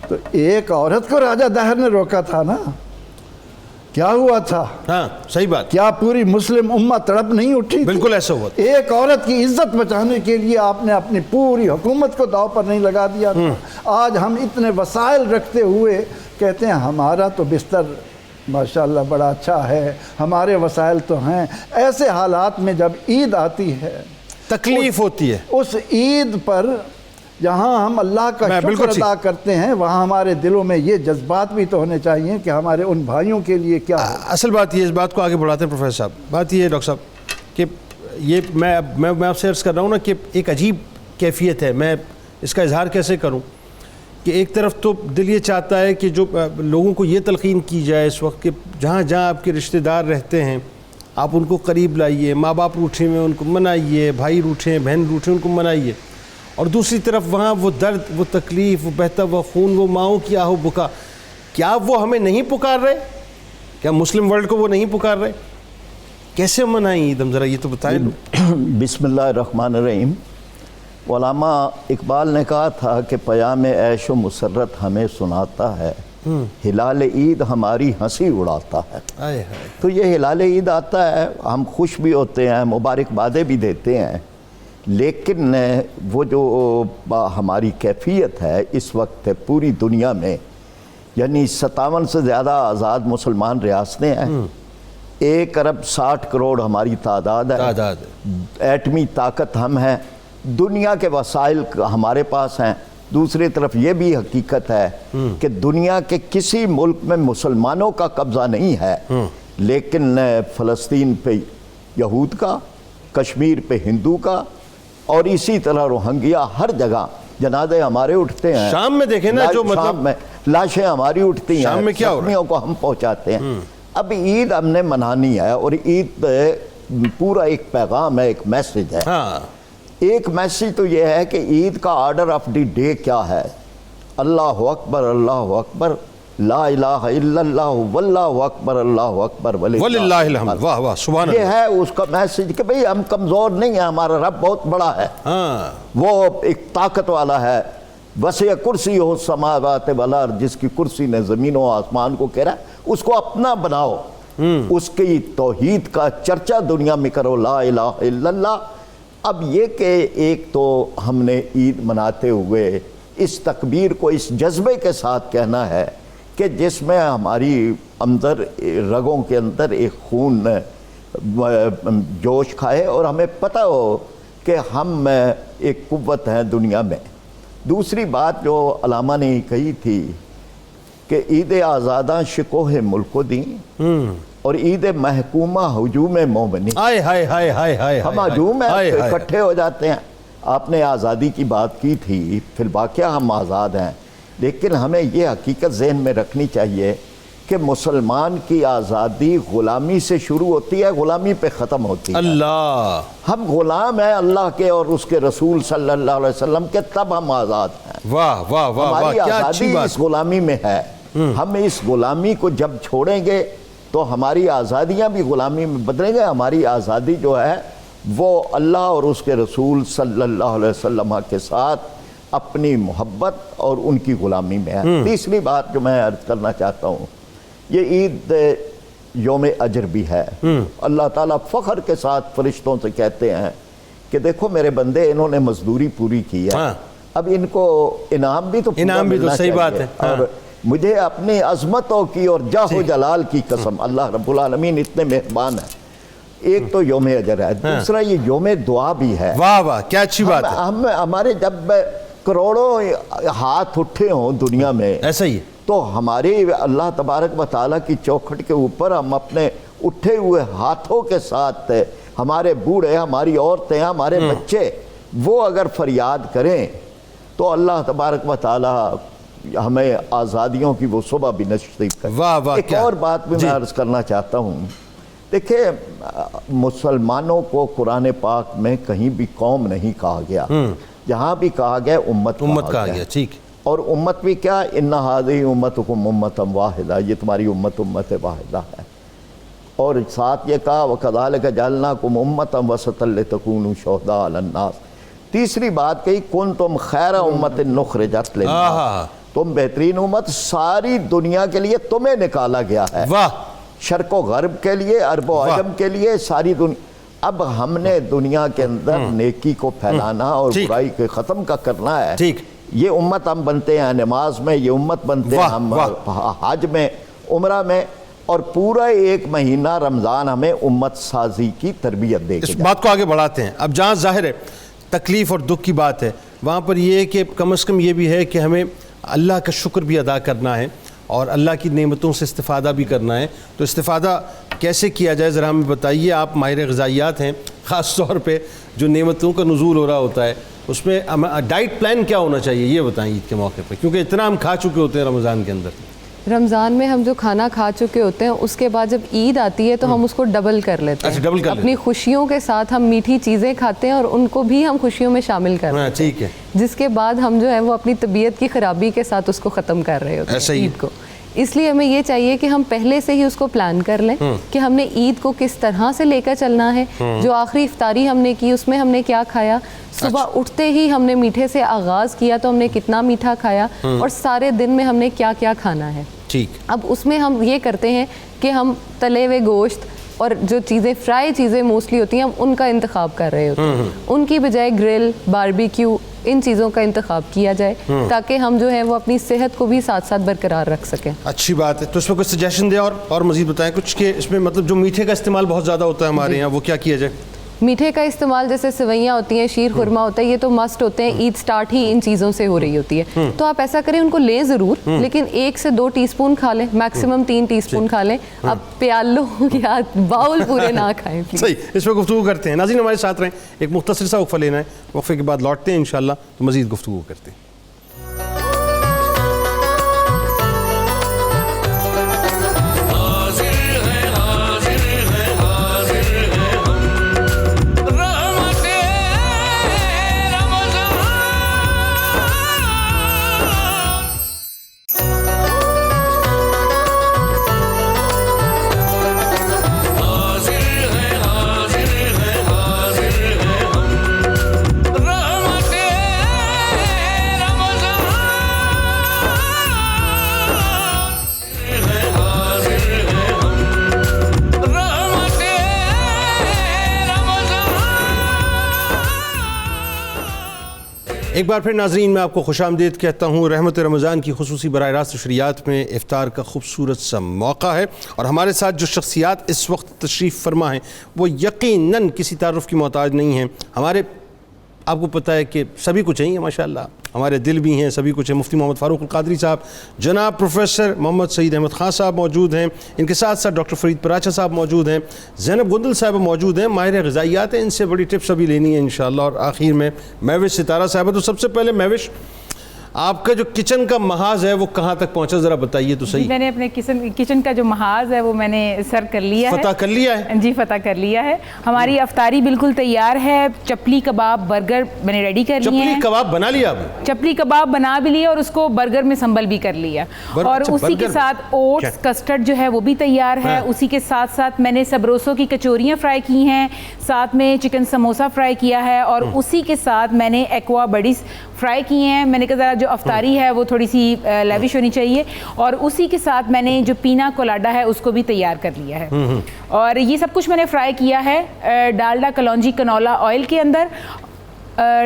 تو ایک عورت کو راجہ دہر نے روکا تھا نا، کیا ہوا تھا؟ ہاں صحیح بات، کیا پوری مسلم امت تڑپ نہیں اٹھی؟ بالکل ایسا ہوا۔ ایک عورت کی عزت بچانے کے لیے آپ نے اپنی پوری حکومت کو داؤ پر نہیں لگا دیا تھا۔ آج ہم اتنے وسائل رکھتے ہوئے کہتے ہیں ہمارا تو بستر ماشاءاللہ بڑا اچھا ہے، ہمارے وسائل تو ہیں۔ ایسے حالات میں جب عید آتی ہے، تکلیف ہوتی ہے۔ اس عید پر جہاں ہم اللہ کا شکر ادا کرتے ہیں، وہاں ہمارے دلوں میں یہ جذبات بھی تو ہونے چاہیے کہ ہمارے ان بھائیوں کے لیے کیا ہے۔ اصل بات یہ، اس بات کو آگے بڑھاتے ہیں پروفیسر صاحب، بات یہ ہے ڈاکٹر صاحب کہ یہ میں آپ سے عرض کر رہا ہوں نا کہ ایک عجیب کیفیت ہے، میں اس کا اظہار کیسے کروں کہ ایک طرف تو دل یہ چاہتا ہے کہ جو لوگوں کو یہ تلقین کی جائے اس وقت کہ جہاں جہاں آپ کے رشتہ دار رہتے ہیں آپ ان کو قریب لائیے، ماں باپ روٹھے ہوئے ان کو منائیے، بھائی روٹھے ہیں، بہن روٹھے ان کو منائیے، اور دوسری طرف وہاں وہ درد، وہ تکلیف، وہ بہتا ہوا خون، وہ ماؤں کی آہو بکا، کیا وہ ہمیں نہیں پکار رہے؟ کیا مسلم ورلڈ کو وہ نہیں پکار رہے؟ کیسے منائیں عید؟ ہم ذرا یہ تو بتائیں. بسم اللہ الرحمن الرحیم. علامہ اقبال نے کہا تھا کہ پیام عیش و مسرت ہمیں سناتا ہے، ہلال عید ہماری ہنسی اڑاتا ہے. تو یہ ہلال عید آتا ہے، ہم خوش بھی ہوتے ہیں، مبارکبادیں بھی دیتے ہیں، لیکن وہ جو ہماری کیفیت ہے اس وقت پوری دنیا میں، یعنی 57 سے زیادہ آزاد مسلمان ریاستیں ہیں، 1 ارب 60 کروڑ ہماری تعداد ہے، ایٹمی طاقت ہم ہیں، دنیا کے وسائل ہمارے پاس ہیں. دوسری طرف یہ بھی حقیقت ہے کہ دنیا کے کسی ملک میں مسلمانوں کا قبضہ نہیں ہے، لیکن فلسطین پہ یہود کا، کشمیر پہ ہندو کا، اور اسی طرح روہنگیا، ہر جگہ جنازے ہمارے اٹھتے ہیں. شام میں دیکھیں نا جو مطلب شام میں لاشیں ہماری اٹھتی ہیں، شام میں کیا ہو رہا ہے؟ زخمیوں کو ہم پہنچاتے ہیں. اب عید ہم نے منانی ہے، اور عید پورا ایک پیغام ہے، ایک میسج ہے. ایک میسج تو یہ ہے کہ عید کا آرڈر آف دی ڈے کیا ہے؟ اللہ اکبر، اللہ اکبر، لا الہ الا اللہ، واللہ اکبر، اللہ اکبر، وللہ الحمد. واہ واہ، سبحان اللہ. یہ ہے اس کا میسج کہ بھئی ہم کمزور نہیں ہیں، ہمارا رب بہت بڑا ہے، وہ ایک طاقت والا ہے. وسع کرسی ہو السماوات والارض، جس کی کرسی نے زمین و آسمان کو گھیرا، اس کو اپنا بناؤ، اس کی توحید کا چرچا دنیا میں کرو، لا الہ الا اللہ. اب یہ کہ ایک تو ہم نے عید مناتے ہوئے اس تکبیر کو اس جذبے کے ساتھ کہنا ہے کہ جس میں ہماری اندر رگوں کے اندر ایک خون جوش کھائے اور ہمیں پتہ ہو کہ ہم ایک قوت ہیں دنیا میں. دوسری بات جو علامہ نے کہی تھی کہ عید آزاداں شکوہ ملک کو دیں، اور عید محکومہ ہجوم مومنی. ہم ہجوم ہیں، اکٹھے ہو جاتے ہیں. آپ نے آزادی کی بات کی تھی، فی الواقعہ ہم آزاد ہیں، لیکن ہمیں یہ حقیقت ذہن میں رکھنی چاہیے کہ مسلمان کی آزادی غلامی سے شروع ہوتی ہے، غلامی پہ ختم ہوتی ہے. اللہ، ہم غلام ہیں اللہ کے اور اس کے رسول صلی اللہ علیہ وسلم کے، تب ہم آزاد ہیں. واہ واہ واہ، ہماری کیا اچھی آزادی بات. اس غلامی میں ہے. ہم اس غلامی کو جب چھوڑیں گے تو ہماری آزادیاں بھی غلامی میں بدلیں گے. ہماری آزادی جو ہے وہ اللہ اور اس کے رسول صلی اللہ علیہ وسلم کے ساتھ اپنی محبت اور ان کی غلامی میں ہے. تیسری بات جو میں عرض کرنا چاہتا ہوں، یہ عید یوم اجر بھی ہے. اللہ تعالیٰ فخر کے ساتھ فرشتوں سے کہتے ہیں کہ دیکھو میرے بندے، انہوں نے مزدوری پوری کی ہے، اب ان کو انعام بھی تو صحیح بات ہے. اور مجھے اپنی عظمتوں کی اور جاہ و جلال کی قسم، اللہ رب العالمین اتنے مہربان ہیں. ایک تو یوم اجر ہے، دوسرا یہ یوم دعا بھی ہے. واہ واہ، کیا اچھی بات ہے. ہمارے جب کروڑوں ہاتھ اٹھے ہوں دنیا میں، ایسا ہی تو ہمارے اللہ تبارک و تعالیٰ کی چوکھٹ کے اوپر ہم اپنے اٹھے ہوئے ہاتھوں کے ساتھ، ہمارے بوڑھے، ہماری عورتیں، ہمارے بچے، وہ اگر فریاد کریں تو اللہ تبارک و تعالیٰ ہمیں آزادیوں کی وہ صبح بھی نصیب کرے. ایک اور بات بھی میں عرض کرنا چاہتا ہوں. دیکھیں، مسلمانوں کو قرآن پاک میں کہیں بھی قوم نہیں کہا گیا، جہاں بھی کہا گیا امت کہا گیا. ٹھیک. اور امت بھی کیا؟ ان ھذہ امتکم امۃ واحدہ، یہ تمہاری امت واحدہ ہے. اور ساتھ یہ کہا وَكَذَلِكَ جَعَلْنَاكُمْ أُمَّةً وَسَطًا لِتَكُونُوا شُهَدَاءَ عَلَى النَّاسِ. تیسری بات کہی كُنتُمْ خَيْرَ أُمَّةٍ أُخْرِجَتْ لِلنَّاسِ، تم بہترین امت، ساری دنیا کے لیے تمہیں نکالا گیا ہے. شرق و غرب کے لیے، عرب و عجم کے لیے، ساری دنیا. اب ہم نے دنیا کے اندر نیکی کو پھیلانا اور برائی کے ختم کا کرنا ہے. یہ امت ہم بنتے ہیں نماز میں، یہ امت بنتے ہیں ہم حج میں، عمرہ میں، اور پورا 1 مہینہ رمضان ہمیں امت سازی کی تربیت دے گا. اس بات کو آگے بڑھاتے ہیں. اب جہاں ظاہر ہے تکلیف اور دکھ کی بات ہے، وہاں پر یہ ہے کہ کم از کم یہ بھی ہے کہ ہمیں اللہ کا شکر بھی ادا کرنا ہے اور اللہ کی نعمتوں سے استفادہ بھی کرنا ہے. تو استفادہ کیسے کیا جائے ذرا ہمیں بتائیے. آپ ماہر غذائیات ہیں، خاص طور پہ جو نعمتوں کا نزول ہو رہا ہوتا ہے اس میں ڈائٹ پلان کیا ہونا چاہیے، یہ بتائیں عید کے موقع پہ، کیونکہ اتنا ہم کھا چکے ہوتے ہیں رمضان کے اندر. رمضان میں ہم جو کھانا کھا چکے ہوتے ہیں اس کے بعد جب عید آتی ہے تو ہم اس کو ڈبل کر لیتے اچھا، ڈبل کر ہیں، لیتے اپنی خوشیوں کے ساتھ ہم میٹھی چیزیں کھاتے ہیں اور ان کو بھی ہم خوشیوں میں شامل کر ہاں لیتے ہیں، ٹھیک ہے، جس کے بعد ہم جو ہے وہ اپنی طبیعت کی خرابی کے ساتھ اس کو ختم کر رہے ہوتے ایسا ہیں ہی عید کو. اس لیے ہمیں یہ چاہیے کہ ہم پہلے سے ہی اس کو پلان کر لیں کہ ہم نے عید کو کس طرح سے لے کر چلنا ہے. جو آخری افطاری ہم نے کی اس میں ہم نے کیا کھایا، صبح اٹھتے ہی ہم نے میٹھے سے آغاز کیا تو ہم نے کتنا میٹھا کھایا، اور سارے دن میں ہم نے کیا کیا کھانا ہے. ٹھیک. اب اس میں ہم یہ کرتے ہیں کہ ہم تلے ہوئے گوشت اور جو چیزیں فرائی چیزیں موسٹلی ہوتی ہیں ہم ان کا انتخاب کر رہے ہوتے ہیں، ان کی بجائے گرل، باربیکیو، ان چیزوں کا انتخاب کیا جائے تاکہ ہم جو ہے وہ اپنی صحت کو بھی ساتھ ساتھ برقرار رکھ سکیں. اچھی بات ہے. تو اس میں کچھ سجیشن دیں اور مزید بتائیں کچھ کہ اس میں مطلب جو میٹھے کا استعمال بہت زیادہ ہوتا ہے ہمارے یہاں، وہ کیا کیا جائے؟ میٹھے کا استعمال جیسے سوئیاں ہوتی ہیں، شیر خورما ہوتا ہے، یہ تو مسٹ ہوتے ہیں، عید سٹارٹ ہی ان چیزوں سے ہو رہی ہوتی ہے. تو آپ ایسا کریں، ان کو لیں ضرور، لیکن 1 سے 2 ٹی اسپون کھا لیں، میکسیمم 3 ٹی اسپون کھا لیں. اب پیالوں یا باؤل پورے نہ کھائیں. صحیح. اس میں گفتگو کرتے ہیں. ناظرین ہمارے ساتھ رہیں، ایک مختصر سا وقفہ لینا ہے، وقفے کے بعد لوٹتے ہیں انشاءاللہ تو مزید گفتگو کرتے ہیں. ایک بار پھر ناظرین میں آپ کو خوش آمدید کہتا ہوں. رحمت رمضان کی خصوصی براہ راست نشریات میں افطار کا خوبصورت سا موقع ہے، اور ہمارے ساتھ جو شخصیات اس وقت تشریف فرما ہیں وہ یقیناً کسی تعارف کی محتاج نہیں ہیں. ہمارے آپ کو پتہ ہے کہ سبھی کچھ ہیں ماشاءاللہ، ہمارے دل بھی ہیں، سبھی کچھ ہیں. مفتی محمد فاروق القادری صاحب، جناب پروفیسر محمد سعید احمد خان صاحب موجود ہیں، ان کے ساتھ ساتھ ڈاکٹر فرید پراچا صاحب موجود ہیں، زینب گندل صاحب موجود ہیں، ماہر غذائیات ہیں، ان سے بڑی ٹپس ابھی لینی ہے انشاءاللہ. اور آخر میں مہوش ستارہ صاحب. تو سب سے پہلے مہوش، آپ کا جو کچن کا محاذ ہے وہ کہاں تک پہنچا، ذرا بتائیے تو صحیح. میں نے اپنے کچن کا جو محاذ ہے وہ میں نے سر کر لیا ہے. فتح کر لیا ہے؟ جی فتح کر لیا ہے. ہماری افطاری بالکل تیار ہے. چپلی کباب، برگر میں نے ریڈی کر لیے ہیں. چپلی کباب بنا لیا آپ؟ چپلی کباب بنا بھی لیا اور اس کو برگر میں سنبل بھی کر لیا، اور اسی کے ساتھ اوٹس کسٹرڈ جو ہے وہ بھی تیار ہے. اسی کے ساتھ ساتھ میں نے سبروسو کی کچوریاں فرائی کی ہیں، ساتھ میں چکن سموسا فرائی کیا ہے، اور اسی کے ساتھ میں نے ایکوا بڈیز فرائی کی ہیں. میں نے کہا ذرا جو افطاری ہے وہ تھوڑی سی لیوش ہونی چاہیے، اور اسی کے ساتھ میں نے جو پینا کولاڈا ہے اس کو بھی تیار کر لیا ہے. اور یہ سب کچھ میں نے فرائی کیا ہے ڈالڈا کلونجی کنولا آئل کے اندر.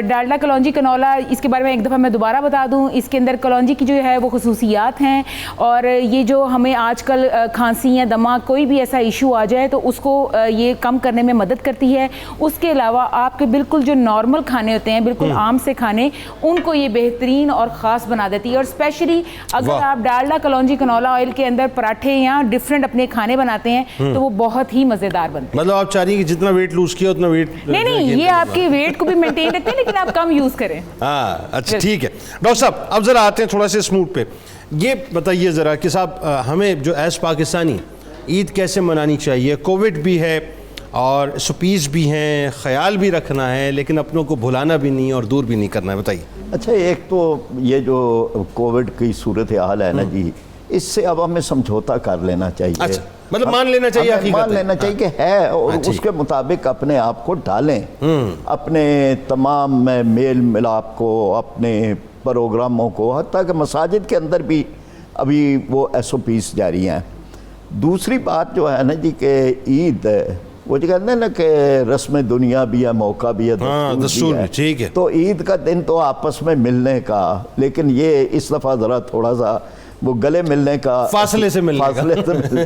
ڈالڈا کلونجی کنولا، اس کے بارے میں ایک دفعہ میں دوبارہ بتا دوں، اس کے اندر کلونجی کی جو ہے وہ خصوصیات ہیں، اور یہ جو ہمیں آج کل کھانسی یا دمہ کوئی بھی ایسا ایشو آ جائے تو اس کو یہ کم کرنے میں مدد کرتی ہے. اس کے علاوہ آپ کے بالکل جو نارمل کھانے ہوتے ہیں، بالکل عام سے کھانے، ان کو یہ بہترین اور خاص بنا دیتی ہے. اور اسپیشلی اگر آپ ڈالڈا کلونجی کنولا آئل کے اندر پراٹھے یا ڈفرینٹ اپنے کھانے بناتے ہیں تو وہ بہت ہی مزیدار بنتے ہیں. مطلب آپ چاہ رہی ہیں کہ جتنا ویٹ لوز کیا اتنا ویٹ نہیں، یہ آپ کے ویٹ کو بھی مینٹین رکھتے ہیں لیکن آپ کم یوز کریں. ہاں اچھا ٹھیک ہے. ڈاکٹر صاحب اب ذرا آتے ہیں تھوڑا سے اسموٹ پہ. یہ بتائیے ذرا کہ صاحب ہمیں جو ایز پاکستانی عید کیسے منانی چاہیے؟ کووڈ بھی ہے اور سپیز بھی ہیں، خیال بھی رکھنا ہے، لیکن اپنوں کو بھلانا بھی نہیں اور دور بھی نہیں کرنا ہے. بتائیے. اچھا، ایک تو یہ جو کووڈ کی صورتحال ہے نا جی، اس سے اب ہمیں سمجھوتا کر لینا چاہیے. اچھا مطلب مان لینا چاہیے، مان لینا چاہیے کہ ہے، اور اس کے مطابق اپنے آپ کو ڈالیں، اپنے تمام میل ملاپ کو، اپنے پروگراموں کو، حتیٰ کہ مساجد کے اندر بھی ابھی وہ SOPs جاری ہیں. دوسری بات جو ہے نا جی کہ عید وہ جو کہتے ہیں نا کہ رسم دنیا بھی ہے، موقع بھی ہے، دستور بھی ہے. ٹھیک ہے. تو عید کا دن تو آپس میں ملنے کا، لیکن یہ اس دفعہ ذرا تھوڑا سا وہ گلے ملنے کا، فاصلے سے ملنے.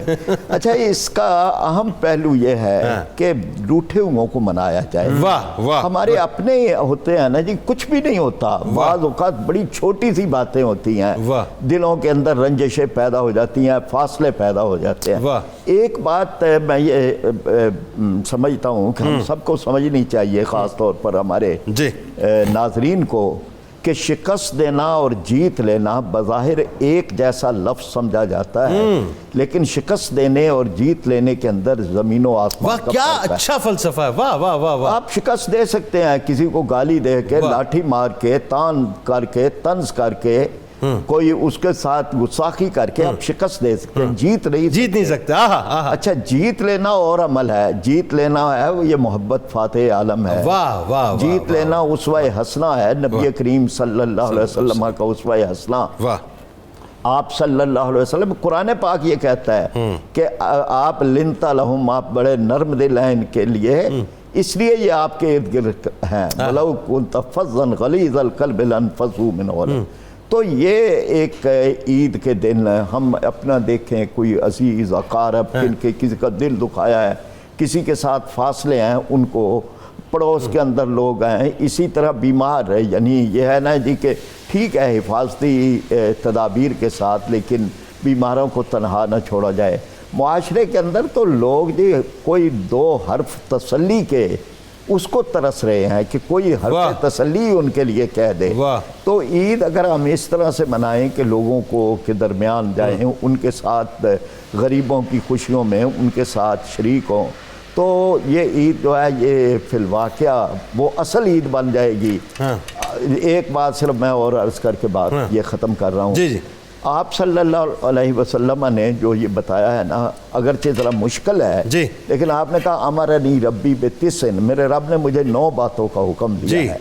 اچھا، اس کا اہم پہلو یہ ہے کہ روٹھے ہوئوں کو منایا جائے. واہ واہ. ہمارے اپنے ہوتے ہیں نا جی، کچھ بھی نہیں ہوتا، بعض اوقات بڑی چھوٹی سی باتیں ہوتی ہیں، دلوں کے اندر رنجشیں پیدا ہو جاتی ہیں، فاصلے پیدا ہو جاتے ہیں. ایک بات میں یہ سمجھتا ہوں کہ ہم سب کو سمجھنی چاہیے، خاص طور پر ہمارے ناظرین کو، کہ شکست دینا اور جیت لینا بظاہر ایک جیسا لفظ سمجھا جاتا ہے، لیکن شکست دینے اور جیت لینے کے اندر زمین و آسمان واہ کا کیا فرق ہے۔ اچھا فلسفہ ہے، واہ واہ واہ واہ۔ آپ شکست دے سکتے ہیں کسی کو گالی دے کے، واہ۔ لاٹھی مار کے، تان کر کے، طنز کر کے، کوئی اس کے ساتھ گستاخی کر کے آپ شکست دے سکتے ہیں، جیت نہیں سکتے۔ آہا آہا، اچھا جیت لینا اور عمل ہے، جیت لینا ہے وہ یہ محبت فاتح عالم ہے، واہ واہ، جیت لینا اسوہ حسنہ ہے، نبی کریم صلی اللہ علیہ وسلم کا اسوہ حسنہ۔ واہ، آپ صلی اللہ علیہ وسلم، قرآن پاک یہ کہتا ہے کہ آپ لنتا لہم، آپ بڑے نرم دل ہیں ان کے لیے، اس لیے یہ آپ کے ارد گرد ہیں، وَلَوْ كُنْتَ فَظًّا غَلِيظَ الْقَلْبِ لَانفَضُّوا مِنْ حَوْلِكَ۔ تو یہ ایک عید کے دن ہم اپنا دیکھیں، کوئی عزیز اقارب جن کے کسی کا دل دکھایا ہے، کسی کے ساتھ فاصلے ہیں، ان کو پڑوس کے اندر لوگ ہیں، اسی طرح بیمار ہے، یعنی یہ ہے نا جی کہ ٹھیک ہے حفاظتی تدابیر کے ساتھ، لیکن بیماروں کو تنہا نہ چھوڑا جائے۔ معاشرے کے اندر تو لوگ جی کوئی دو حرف تسلی کے اس کو ترس رہے ہیں کہ کوئی حرف تسلی ان کے لیے کہہ دے۔ تو عید اگر ہم اس طرح سے منائیں کہ لوگوں کو کے درمیان جائیں، ان کے ساتھ غریبوں کی خوشیوں میں ان کے ساتھ شریک ہوں، تو یہ عید جو ہے یہ فی الواقعہ وہ اصل عید بن جائے گی۔ ایک بات صرف میں اور عرض کر کے بات یہ ختم کر رہا ہوں۔ جی آپ صلی اللہ علیہ وسلم نے جو یہ بتایا ہے نا، اگرچہ ذرا مشکل ہے لیکن آپ نے کہا امرنی ربی بتسن، میرے رب نے مجھے 9 باتوں کا حکم دیا ہے۔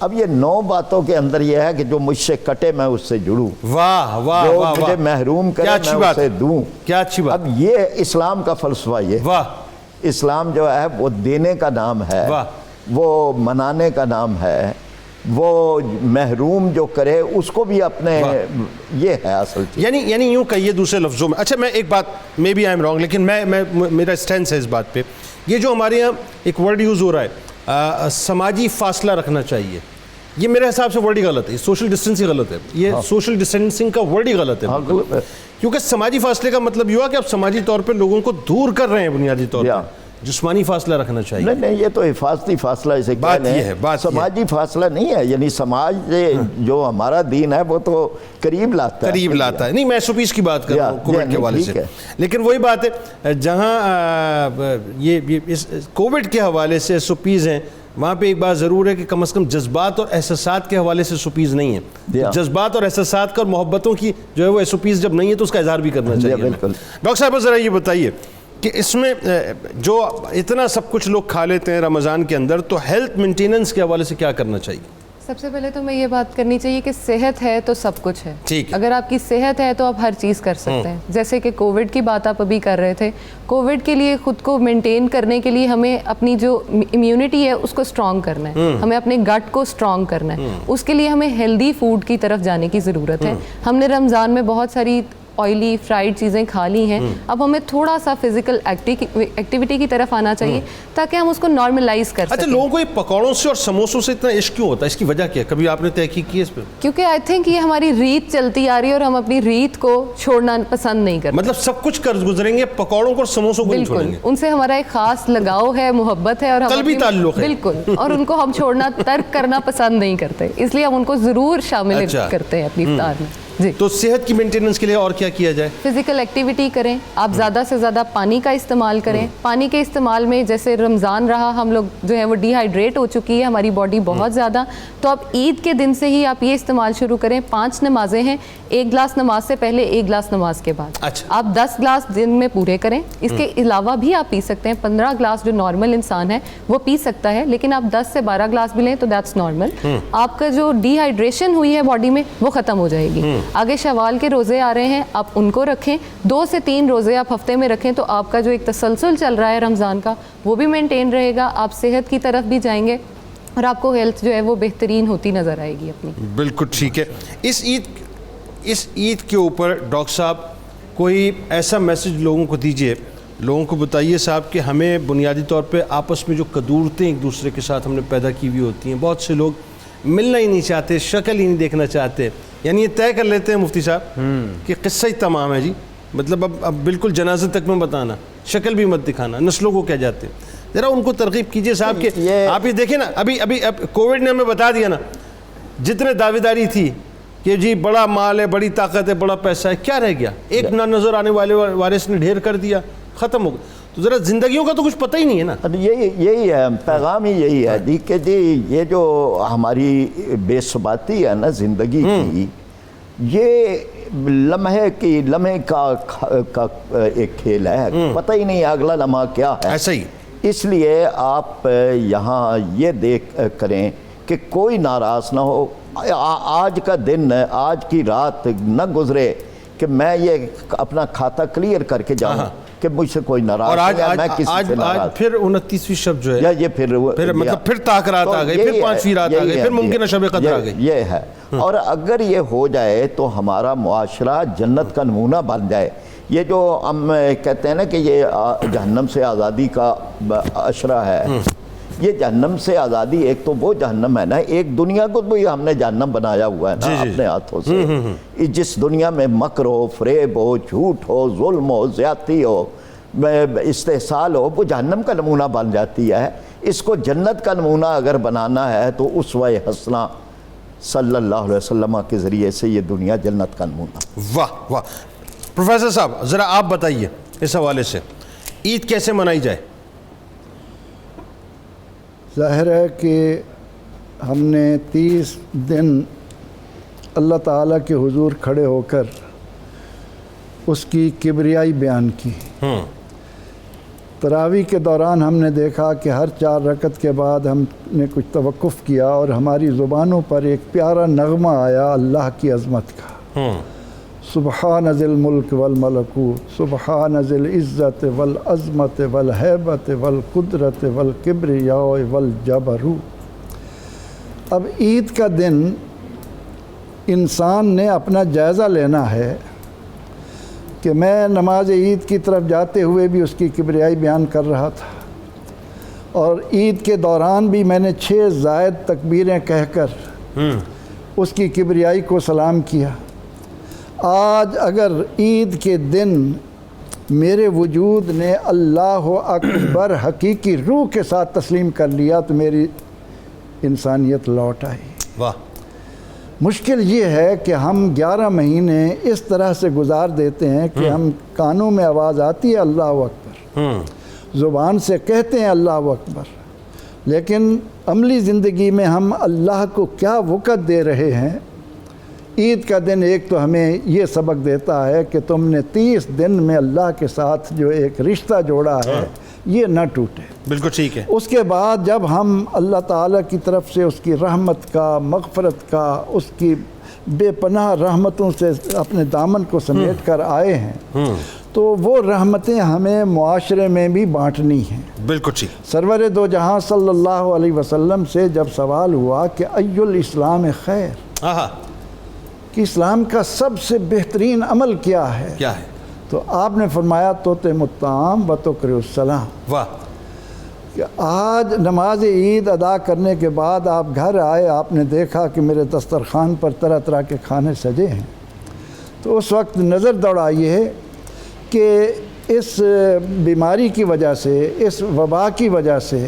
اب یہ 9 باتوں کے اندر یہ ہے کہ جو مجھ سے کٹے میں اس سے جڑوں، واہ واہ، جو مجھے محروم کرے میں اسے دوں۔ کیا اچھی بات۔ اب یہ اسلام کا فلسفہ، یہ اسلام جو ہے وہ دینے کا نام ہے، وہ منانے کا نام ہے، وہ محروم جو کرے اس کو بھی اپنے، یہ ہے اصل چیز۔ یعنی یوں کہیے دوسرے لفظوں میں، اچھا میں ایک بات، maybe I am wrong, لیکن میرا اسٹینس ہے اس بات پہ، یہ جو ہمارے یہاں ایک ورڈ یوز ہو رہا ہے سماجی فاصلہ رکھنا چاہیے، یہ میرے حساب سے ورڈ ہی غلط ہے، سوشل ڈسٹینس ہی غلط ہے، یہ سوشل ڈسٹینسنگ کا ورڈ ہی غلط ہے، کیونکہ سماجی فاصلے کا مطلب یہ ہوا کہ آپ سماجی طور پہ لوگوں کو دور کر رہے ہیں، بنیادی طور پر جسمانی فاصلہ رکھنا چاہیے۔ نہیں یہ تو حفاظتی فاصلہ اسے کہتے ہیں، سماجی فاصلہ نہیں ہے، یعنی سماج جو ہمارا دین ہے وہ تو قریب لاتا ہے۔ نہیں میں SOPs کی بات کر رہا ہوں کووڈ کے حوالے سے، لیکن وہی بات ہے جہاں یہ کووڈ کے حوالے سے SOPs ہیں، وہاں پہ ایک بات ضرور ہے کہ کم از کم جذبات اور احساسات کے حوالے سے SOPs نہیں ہیں، جذبات اور احساسات کا اور محبتوں کی جو ہے وہ SOPs جب نہیں ہے تو اس کا اظہار بھی کرنا چاہیے۔ ڈاکٹر صاحب ذرا یہ بتائیے کہ اس میں جو اتنا سب کچھ لوگ کھا لیتے ہیں رمضان کے اندر، تو ہیلتھ مینٹیننس کے حوالے سے کیا کرنا چاہیے؟ سب سے پہلے تو میں یہ بات کرنی چاہیے کہ صحت ہے تو سب کچھ ہے۔ اگر آپ کی صحت ہے تو آپ ہر چیز کر سکتے ہیں، جیسے کہ کووڈ کی بات آپ ابھی کر رہے تھے، کووڈ کے لیے خود کو مینٹین کرنے کے لیے ہمیں اپنی جو امیونٹی ہے اس کو اسٹرانگ کرنا ہے، ہمیں اپنے گٹ کو اسٹرانگ کرنا ہے، اس کے لیے ہمیں ہیلدی فوڈ کی طرف جانے کی ضرورت ہے۔ ہم نے رمضان میں بہت ساری آئلی فرائیڈ چیزیں کھا لی ہیں، اب ہمیں تھوڑا سا فزیکل ایکٹیویٹی کی طرف آنا چاہیے تاکہ ہم اس کو نارملائز کر سکیں۔ اچھا لوگوں کو یہ پکوڑوں سے اور سموسوں سے اتنا عشق کیوں ہوتا ہے، اس کی وجہ کیا ہے؟ کبھی آپ نے تحقیق کی اس پہ؟ کیونکہ آئی تھنک یہ ہماری ریت چلتی آ رہی ہے اور ہم اپنی ریت کو چھوڑنا پسند نہیں کرتے، مطلب سب کچھ کر گزریں گے، پکوڑوں کو اور سموسوں کو نہیں چھوڑیں گے۔ ان سے ہمارا ایک خاص لگاؤ ہے، محبت ہے اور قلبی تعلق ہے، بالکل، اور ان کو ہم چھوڑنا، ترک کرنا پسند نہیں کرتے، اس لیے ہم ان کو ضرور شامل کرتے ہیں اپنی افطار میں۔ تو صحت کی مینٹیننس کے لیے اور کیا کیا جائے؟ فزیکل ایکٹیویٹی کریں، آپ زیادہ سے زیادہ پانی کا استعمال کریں۔ پانی کے استعمال میں جیسے رمضان رہا، ہم لوگ جو ہے وہ ڈی ہائیڈریٹ ہو چکی ہے ہماری باڈی بہت زیادہ، تو اب عید کے دن سے ہی آپ یہ استعمال شروع کریں۔ 5 نمازیں ہیں، 1 گلاس نماز سے پہلے، 1 گلاس نماز کے بعد، آپ 10 گلاس دن میں پورے کریں۔ اس کے علاوہ بھی آپ پی سکتے ہیں، 15 گلاس جو نارمل انسان ہے وہ پی سکتا ہے، لیکن آپ 10 سے 12 گلاس بھی لیں تو دیٹس نارمل۔ آپ کا جو ڈی ہائیڈریشن ہوئی ہے باڈی میں وہ ختم ہو جائے گی۔ آگے شوال کے روزے آ رہے ہیں، آپ ان کو رکھیں، 2 سے 3 روزے آپ ہفتے میں رکھیں، تو آپ کا جو ایک تسلسل چل رہا ہے رمضان کا وہ بھی مینٹین رہے گا، آپ صحت کی طرف بھی جائیں گے اور آپ کو ہیلتھ جو ہے وہ بہترین ہوتی نظر آئے گی اپنی۔ بالکل ٹھیک ہے۔ اس عید کے اوپر ڈاکٹر صاحب کوئی ایسا میسج لوگوں کو دیجئے، لوگوں کو بتائیے صاحب کہ ہمیں بنیادی طور پہ آپس میں جو قدورتیں ایک دوسرے کے ساتھ ہم نے پیدا کی ہوئی ہوتی ہیں، بہت سے لوگ ملنا ہی نہیں چاہتے، شکل ہی نہیں دیکھنا چاہتے، یعنی یہ طے کر لیتے ہیں مفتی صاحب کہ قصہ ہی تمام ہے جی، مطلب اب بالکل جنازہ تک میں بتانا، شکل بھی مت دکھانا، نسلوں کو کیا جاتے ہیں، ذرا ان کو ترغیب کیجئے صاحب کہ آپ یہ دیکھیں نا، اب کووڈ نے ہمیں بتا دیا نا جتنے دعوے داری تھی کہ جی بڑا مال ہے، بڑی طاقت ہے، بڑا پیسہ ہے، کیا رہ گیا؟ ایک نہ نظر آنے والے وارث نے ڈھیر کر دیا، ختم ہو گیا. تو ذرا زندگیوں کا تو کچھ پتہ ہی نہیں ہے نا. یہی ہے پیغام ہی یہی ہے جی کہ جی یہ جو ہماری بے ثباتی ہے نا زندگی کی، یہ لمحے کا ایک کھیل ہے، پتہ ہی نہیں اگلا لمحہ کیا ہے. ایسا ہی اس لیے آپ یہاں یہ دیکھ کریں کہ کوئی ناراض نہ ہو. آج کا دن، آج کی رات نہ گزرے کہ میں یہ اپنا کھاتا کلیئر کر کے جاؤں کہ مجھ سے کوئی ناراض نہیں ہے، میں کسی سے ناراض. آج پھر 29ویں شب جو ہے یا یہ پھر مطلب پھر طاق رات آ گئی، پھر 5ویں رات آ گئی، پھر ممکنہ شب قدر آ گئی. یہ ہے. اور اگر یہ ہو جائے تو ہمارا معاشرہ جنت کا نمونہ بن جائے. یہ جو ہم کہتے ہیں نا کہ یہ جہنم سے آزادی کا عشرہ ہے، یہ جہنم سے آزادی ایک تو وہ جہنم ہے نا، ایک دنیا کو بھی ہم نے جہنم بنایا ہوا ہے نا اپنے ہاتھوں سے. جس دنیا میں مکر ہو، فریب ہو، جھوٹ ہو، ظلم ہو، زیادتی ہو، استحصال ہو، وہ جہنم کا نمونہ بن جاتی ہے. اس کو جنت کا نمونہ اگر بنانا ہے تو اسوہ حسنہ صلی اللہ علیہ وسلم کے ذریعے سے یہ دنیا جنت کا نمونہ. واہ واہ. پروفیسر صاحب ذرا آپ بتائیے اس حوالے سے عید کیسے منائی جائے؟ ظاہر ہے کہ ہم نے 30 دن اللہ تعالیٰ کے حضور کھڑے ہو کر اس کی کبریائی بیان کی. تراویح کے دوران ہم نے دیکھا کہ ہر 4 رکعت کے بعد ہم نے کچھ توقف کیا اور ہماری زبانوں پر ایک پیارا نغمہ آیا اللہ کی عظمت کا. سبحان ذی الملک والملکوت، سبحان ذی العزت والعظمت والہیبت والقدرت والکبریاء والجبروت. اب عید کا دن انسان نے اپنا جائزہ لینا ہے کہ میں نماز عید کی طرف جاتے ہوئے بھی اس کی کبریائی بیان کر رہا تھا، اور عید کے دوران بھی میں نے 6 زائد تکبیریں کہہ کر اس کی کبریائی کو سلام کیا. آج اگر عید کے دن میرے وجود نے اللہ اکبر حقیقی روح کے ساتھ تسلیم کر لیا تو میری انسانیت لوٹ آئی. واہ. مشکل یہ ہے کہ ہم 11 مہینے اس طرح سے گزار دیتے ہیں کہ ہم کانوں میں آواز آتی ہے اللہ اکبر، زبان سے کہتے ہیں اللہ اکبر، لیکن عملی زندگی میں ہم اللہ کو کیا وقت دے رہے ہیں. عید کا دن ایک تو ہمیں یہ سبق دیتا ہے کہ تم نے 30 دن میں اللہ کے ساتھ جو ایک رشتہ جوڑا ہے یہ نہ ٹوٹے. بالکل ٹھیک ہے. اس کے بعد جب ہم اللہ تعالیٰ کی طرف سے اس کی رحمت کا، مغفرت کا، اس کی بے پناہ رحمتوں سے اپنے دامن کو سمیٹ کر آئے ہیں تو وہ رحمتیں ہمیں معاشرے میں بھی بانٹنی ہیں. بالکل ٹھیک. سرور دو جہاں صلی اللہ علیہ وسلم سے جب سوال ہوا کہ ای الاسلام خیر، کہ اسلام کا سب سے بہترین عمل کیا ہے، تو آپ نے فرمایا توطعم الطعام و تقرئ السلام. واہ. کہ آج نماز عید ادا کرنے کے بعد آپ گھر آئے، آپ نے دیکھا کہ میرے دسترخوان پر طرح طرح کے کھانے سجے ہیں، تو اس وقت نظر دوڑائیے کہ اس بیماری کی وجہ سے، اس وبا کی وجہ سے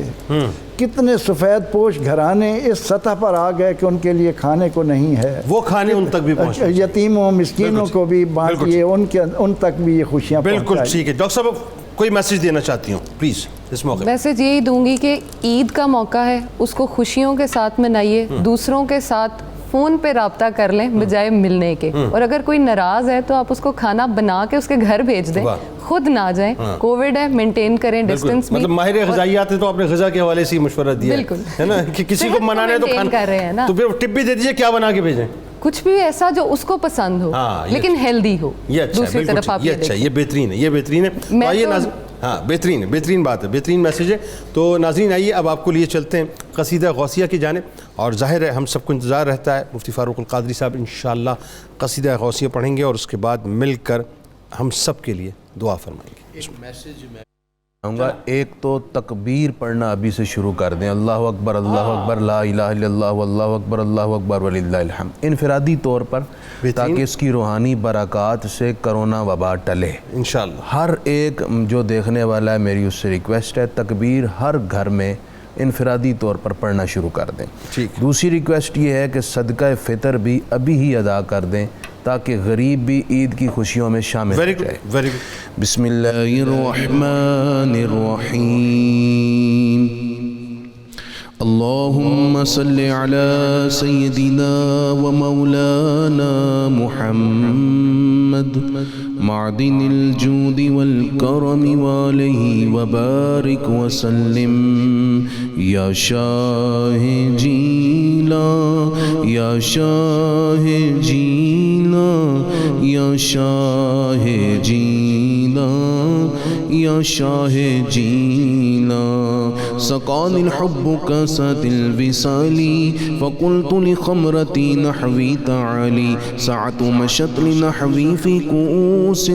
کتنے سفید پوش گھرانے اس سطح پر آ گئے کہ ان کے لیے کھانے کو نہیں ہے. وہ کھانے ان تک بھی پہنچے، یتیموں مسکینوں کو بھی بانٹیے، ان تک بھی یہ خوشیاں پہنچائیے. بالکل ٹھیک ہے. ڈاکٹر صاحب کوئی میسیج دینا چاہتی ہوں پلیز اس موقع؟ میسیج یہی دوں گی کہ عید کا موقع ہے، اس کو خوشیوں کے ساتھ منائیے، دوسروں کے ساتھ فون پہ رابطہ کر لیں بجائے ملنے کے، اور اگر کوئی ناراض ہے تو آپ اس کو کھانا بنا کے اس کے گھر بھیج دیں، خود نہ جائیں. کووڈ ہے، مینٹین کریں ڈسٹنس. مطلب ماہر غذائیات ہے تو آپ نے غذا کے حوالے سے مشورہ دیا ہے نا کہ کسی کو منانا ہے تو کھانا کر رہے ہیں نا، تو پھر ٹپ بھی دے دیجیے کیا بنا کے بھیجیں، کچھ بھی ایسا جو اس کو پسند ہو لیکن ہیلدی ہو. دوسری طرف آپ یہ اچھا، یہ بہترین ہے، یہ بہترین ہے. آئیے ناظرین، ہاں بہترین ہے، بہترین بات ہے، بہترین میسیج ہے. تو ناظرین آئیے اب آپ کو لیے چلتے ہیں قصیدہ غوثیہ کی جانب، اور ظاہر ہے ہم سب کو انتظار رہتا ہے مفتی فاروق القادری صاحب انشاءاللہ قصیدہ غوثیہ پڑھیں گے اور اس کے بعد مل کر ہم سب کے لیے دعا فرمائیں گے. ایک میسیج میں چاہوں گا، ایک تو تکبیر پڑھنا ابھی سے شروع کر دیں، اللہ اکبر لا الہ الا اللہ واللہ اکبر وللہ الحمد، انفرادی طور پر، تاکہ اس کی روحانی برکات سے کرونا وبا ٹلے انشاءاللہ. ہر ایک جو دیکھنے والا ہے میری اس سے ریکویسٹ ہے، تکبیر ہر گھر میں انفرادی طور پر پڑھنا شروع کر دیں. ٹھیک. دوسری ریکویسٹ یہ ہے کہ صدقہ فطر بھی ابھی ہی ادا کر دیں تاکہ غریب بھی عید کی خوشیوں میں شامل ہو جائے. Very good. بسم اللہ الرحمن الرحیم. اللهم صل على سيدنا ومولانا محمد معدن الجود والكرم وعليه وبارك وسلم. يا شاه جيلا يا شاه جيلا يا شاه جيلا يا شاه جيلا. سقاني الحب كاسات الوصال فقلت لخمرتي نحوي تعالي. ساعة مشت لنحوي في كؤوس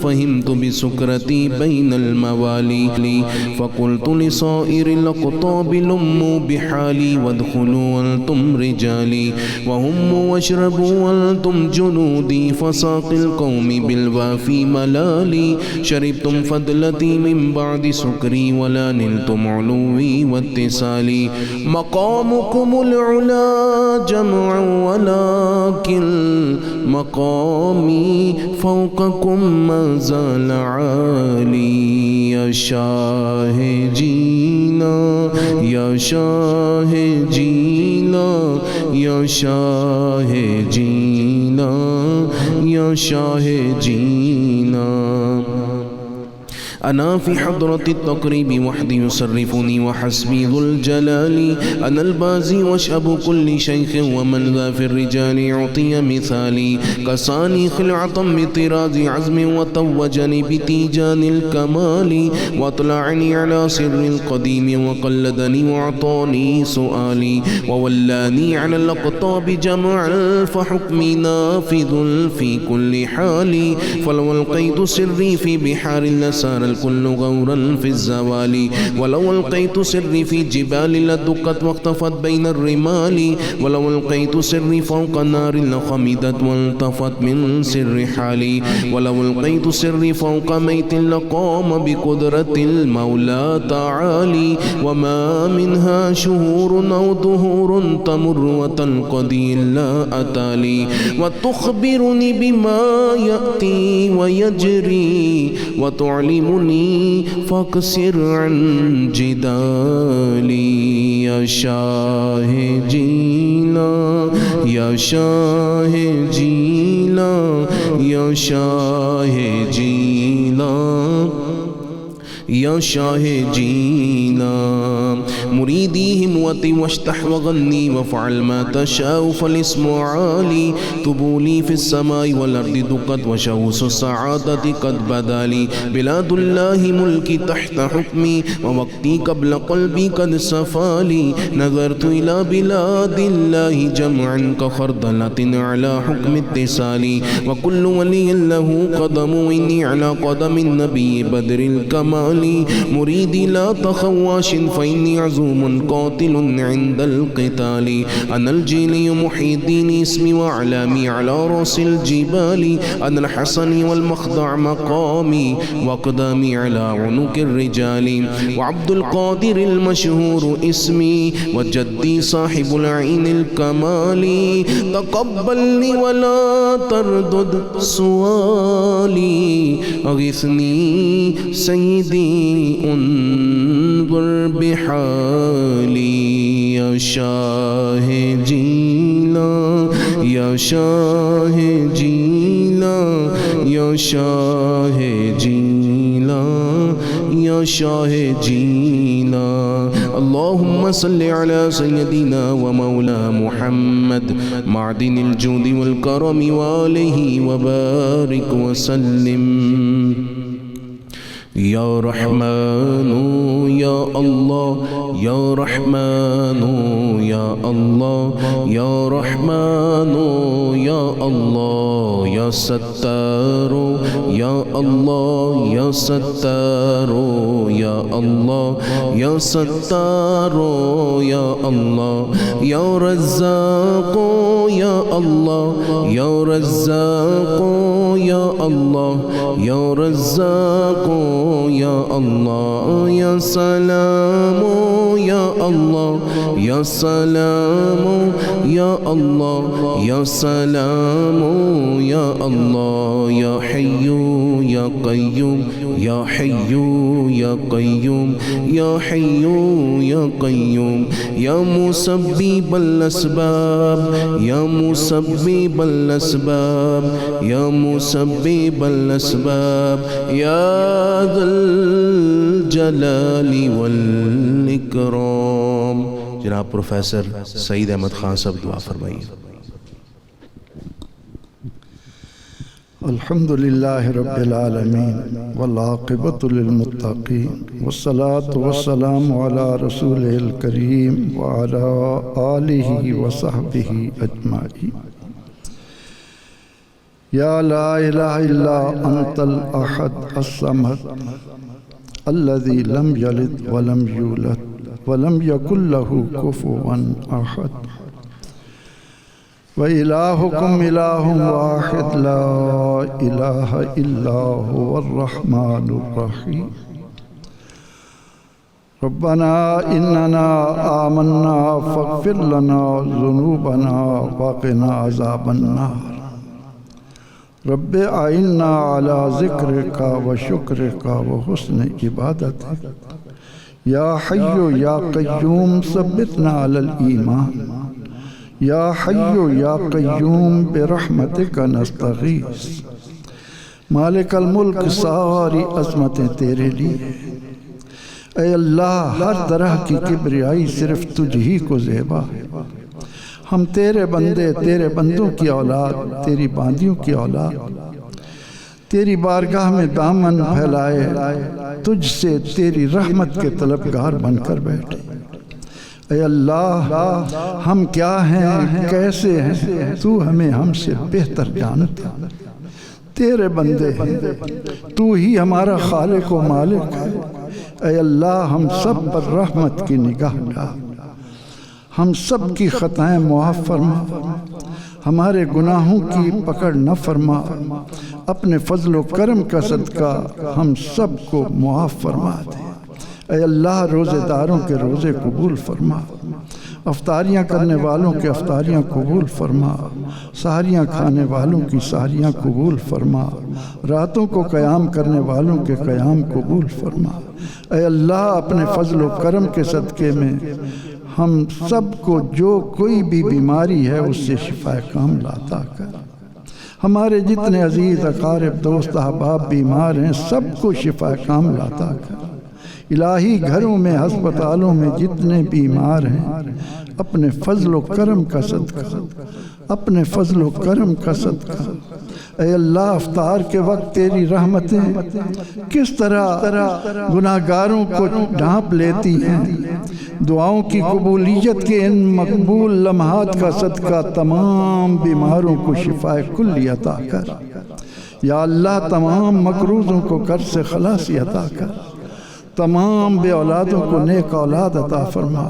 فهمت بسكرتي بين الموالي. فقلت لصائر الأقطاب لموا بحالي وادخلوا وانتم رجالي وهموا واشربوا وانتم جنودي فساق القوم بالوافي ملالي. شربتم فضلتي من بعد سكري ولا نلتم علوي واتصالي. مقامكم العلا جمعا ولكن مقامي فوقكم ما زال عالي. يا شاه جينا يا شاه جينا يا شاه جينا يا شاه جينا. أنا في حضرة التقريب وحدي يصرفني وحسبي ذو الجلال. أنا البازي واشأب كل شيخ ومن ذا في الرجال عطي مثالي. كساني خلعة بطراز عزم وتوجني بتيجان الكمال. واطلعني على سر القديم وقلدني وأعطاني سؤالي. وولاني على الأقطاب جمعا فحكمي نافذ في كل حال. فلو ألقيت سري في بحار لسار الكل غورا في الزوال. ولو ألقيت سري في جبال لدكت واختفت بين الرمال. ولو ألقيت سري فوق نار لخمدت والتفت من سر حالي. ولو ألقيت سري فوق ميت لقام بقدرة المولى تعالي. وما منها شهور أو دهور تمر وتنقضي إلا أتالي. وتخبرني بما يأتي ويجري وتعلمني فاقصر عن جدالي. يا شاه جيلا يا شاه جيلا يا شاه جيلا يا شاه جينا. مريدي هموتي واشتح وغني وافعل ما تشاء فالاسم عالي. تبولي في السماء والأرض دقت وشوس السعادة قد بدا لي. بلاد الله ملكي تحت حكمي ووقتي قبل قلبي قد صفالي. نظرت إلى بلاد الله جمعا كخردلة على حكم اتصالي. وكل ولي له قدم إني على قدم النبي بدر الكمال. مريدي لا تخواش فإني عزوم قاتل عند القتال. أنا الجيلي محي الدين اسمي وأعلامي على رأس الجبال. أنا الحسن والمخضع مقامي وأقدامي على عنق الرجال. وعبد القادر المشهور اسمي وجدي صاحب العين الكمال. تقبلني ولا تردد سؤالي. أغثني سيدي انظر بحالي. يا شاه جيلا يا شاه جيلا يا شاه جيلا يا شاه جيلا. اللهم صل على سيدنا ومولى محمد معدن الجود والكرم وآله وبارك وسلم. يا رحمن يا الله يا رحمن يا الله يا رحمن يا الله يا ستار يا الله يا ستار يا الله يا ستار يا الله يا رزاق يا الله يا رزاق يا الله يا رزاق يا الله يا سلام یا اللہ یا سلام یا اللہ یا سلام یا اللہ یا حی یا قیوم یا حی یا قیوم یا حی یا قیوم یا مسبب الاسباب یا مسبب الاسباب یا مسبب الاسباب یا ذا الجلال والاکرام۔ جناب پروفیسر سعید احمد خان صاحب دعا فرمائیے۔ الحمد للہ رب العالمین والعاقبۃ للمتقین والصلاة والسلام علی رسول الکریم وعلی آلہ وصحبہ اجمعین۔ یا لا الہ الا انت الاحد الصمد الذی لم یلد ولم یولد ولم یکن لہ کفوا احد وَإِلَٰهُكُمْ إِلَٰهٌ وَاحِدٌ لَا إِلَٰهَ إِلَّا هُوَ الرَّحْمَٰنُ الرَّحِيمُ رَبَّنَا إِنَّنَا آمَنَّا فاغفر لنا ذنوبنا وقنا عذاب النار رب أعِنَّا على ذكرك وشكرك وحسن عبادتك يا حي يا قيوم ثبتنا على الإيمان یا حی یا قیوم برحمتک نستغیث۔ مالک الملک ساری عظمتیں تیرے لیے، اے اللہ ہر طرح کی کبریائی صرف تجھ ہی کو زیبا ہے۔ ہم تیرے بندے، تیرے بندوں کی اولاد، تیری باندیوں کی اولاد، تیری بارگاہ میں دامن پھیلائے تجھ سے تیری رحمت کے طلبگار بن کر بیٹھے۔ اے اللہ ہم کیا ہیں، کیسے ہیں، تو ہمیں ہم سے بہتر جانتا، تیرے بندے ہیں، تو ہی ہمارا خالق و مالک ہے۔ اے اللہ ہم سب پر رحمت کی نگاہ ڈال، ہم سب کی خطائیں معاف فرما، ہمارے گناہوں کی پکڑ نہ فرما، اپنے فضل و کرم کا صدقہ ہم سب کو معاف فرما دے۔ اے اللہ روزے داروں کے روزے قبول فرما، افطاریاں کرنے والوں کے افطاریاں قبول فرما، سحریاں کھانے والوں کی سحریاں قبول فرما، راتوں کو قیام کرنے والوں کے قیام قبول فرما۔ اے اللہ اپنے فضل و کرم کے صدقے میں ہم سب کو جو کوئی بھی بیماری ہے اس سے شفا کامل عطا کر۔ ہمارے جتنے عزیز اقارب دوست احباب بیمار ہیں سب کو شفا کامل عطا کر۔ الہی گھروں میں ہسپتالوں میں جتنے بیمار ہیں اپنے فضل و کرم کا صدقہ، اپنے فضل و کرم کا صدقہ۔ اے اللہ افطار کے وقت تیری رحمتیں کس طرح گناہگاروں کو ڈھانپ لیتی ہیں، دعاؤں کی قبولیت کے ان مقبول لمحات کا صدقہ تمام بیماروں کو شفا کلی عطا کر۔ یا اللہ تمام مقروضوں کو قرض سے خلاصی عطا کر، تمام بے اولادوں کو نیک اولاد عطا فرما،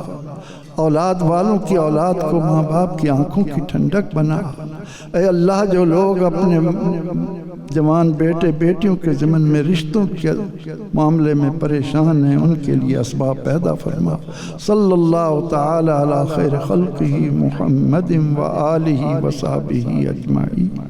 اولاد والوں کی اولاد کو ماں باپ کی آنکھوں کی ٹھنڈک بنا۔ اے اللہ جو لوگ اپنے جوان بیٹے بیٹیوں کے ضمن میں رشتوں کے معاملے میں پریشان ہیں ان کے لیے اسباب پیدا فرما۔ صلی اللہ تعالی علی خیر خلقہ محمد و آلہ و صحبہ اجمعین۔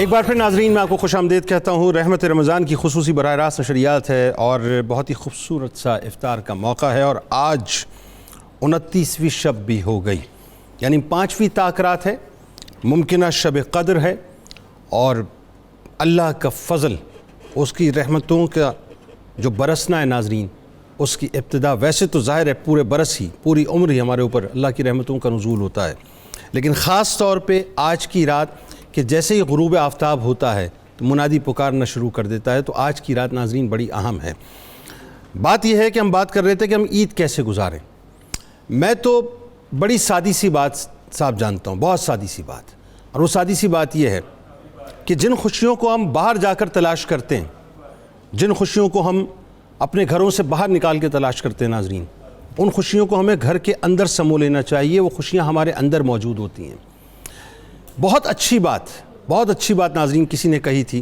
ایک بار پھر ناظرین میں آپ کو خوش آمدید کہتا ہوں۔ رحمت رمضان کی خصوصی براہ راست نشریات ہے اور بہت ہی خوبصورت سا افطار کا موقع ہے، اور آج 29ویں شب بھی ہو گئی، یعنی 5ویں تاکرات ہے، ممکنہ شب قدر ہے، اور اللہ کا فضل، اس کی رحمتوں کا جو برسنا ہے ناظرین، اس کی ابتدا ویسے تو ظاہر ہے پورے برس ہی، پوری عمر ہی ہمارے اوپر اللہ کی رحمتوں کا نزول ہوتا ہے، لیکن خاص طور پہ آج کی رات کہ جیسے ہی غروب آفتاب ہوتا ہے تو منادی پکارنا شروع کر دیتا ہے. تو آج کی رات ناظرین بڑی اہم ہے. بات یہ ہے کہ ہم بات کر رہے تھے کہ ہم عید کیسے گزاریں. میں تو بڑی سادی سی بات صاحب جانتا ہوں, بہت سادی سی بات, اور وہ سادی سی بات یہ ہے کہ جن خوشیوں کو ہم باہر جا کر تلاش کرتے ہیں, جن خوشیوں کو ہم اپنے گھروں سے باہر نکال کے تلاش کرتے ہیں ناظرین, ان خوشیوں کو ہمیں گھر کے اندر سمو لینا چاہیے. وہ خوشیاں ہمارے اندر موجود ہوتی ہیں. بہت اچھی بات ناظرین کسی نے کہی تھی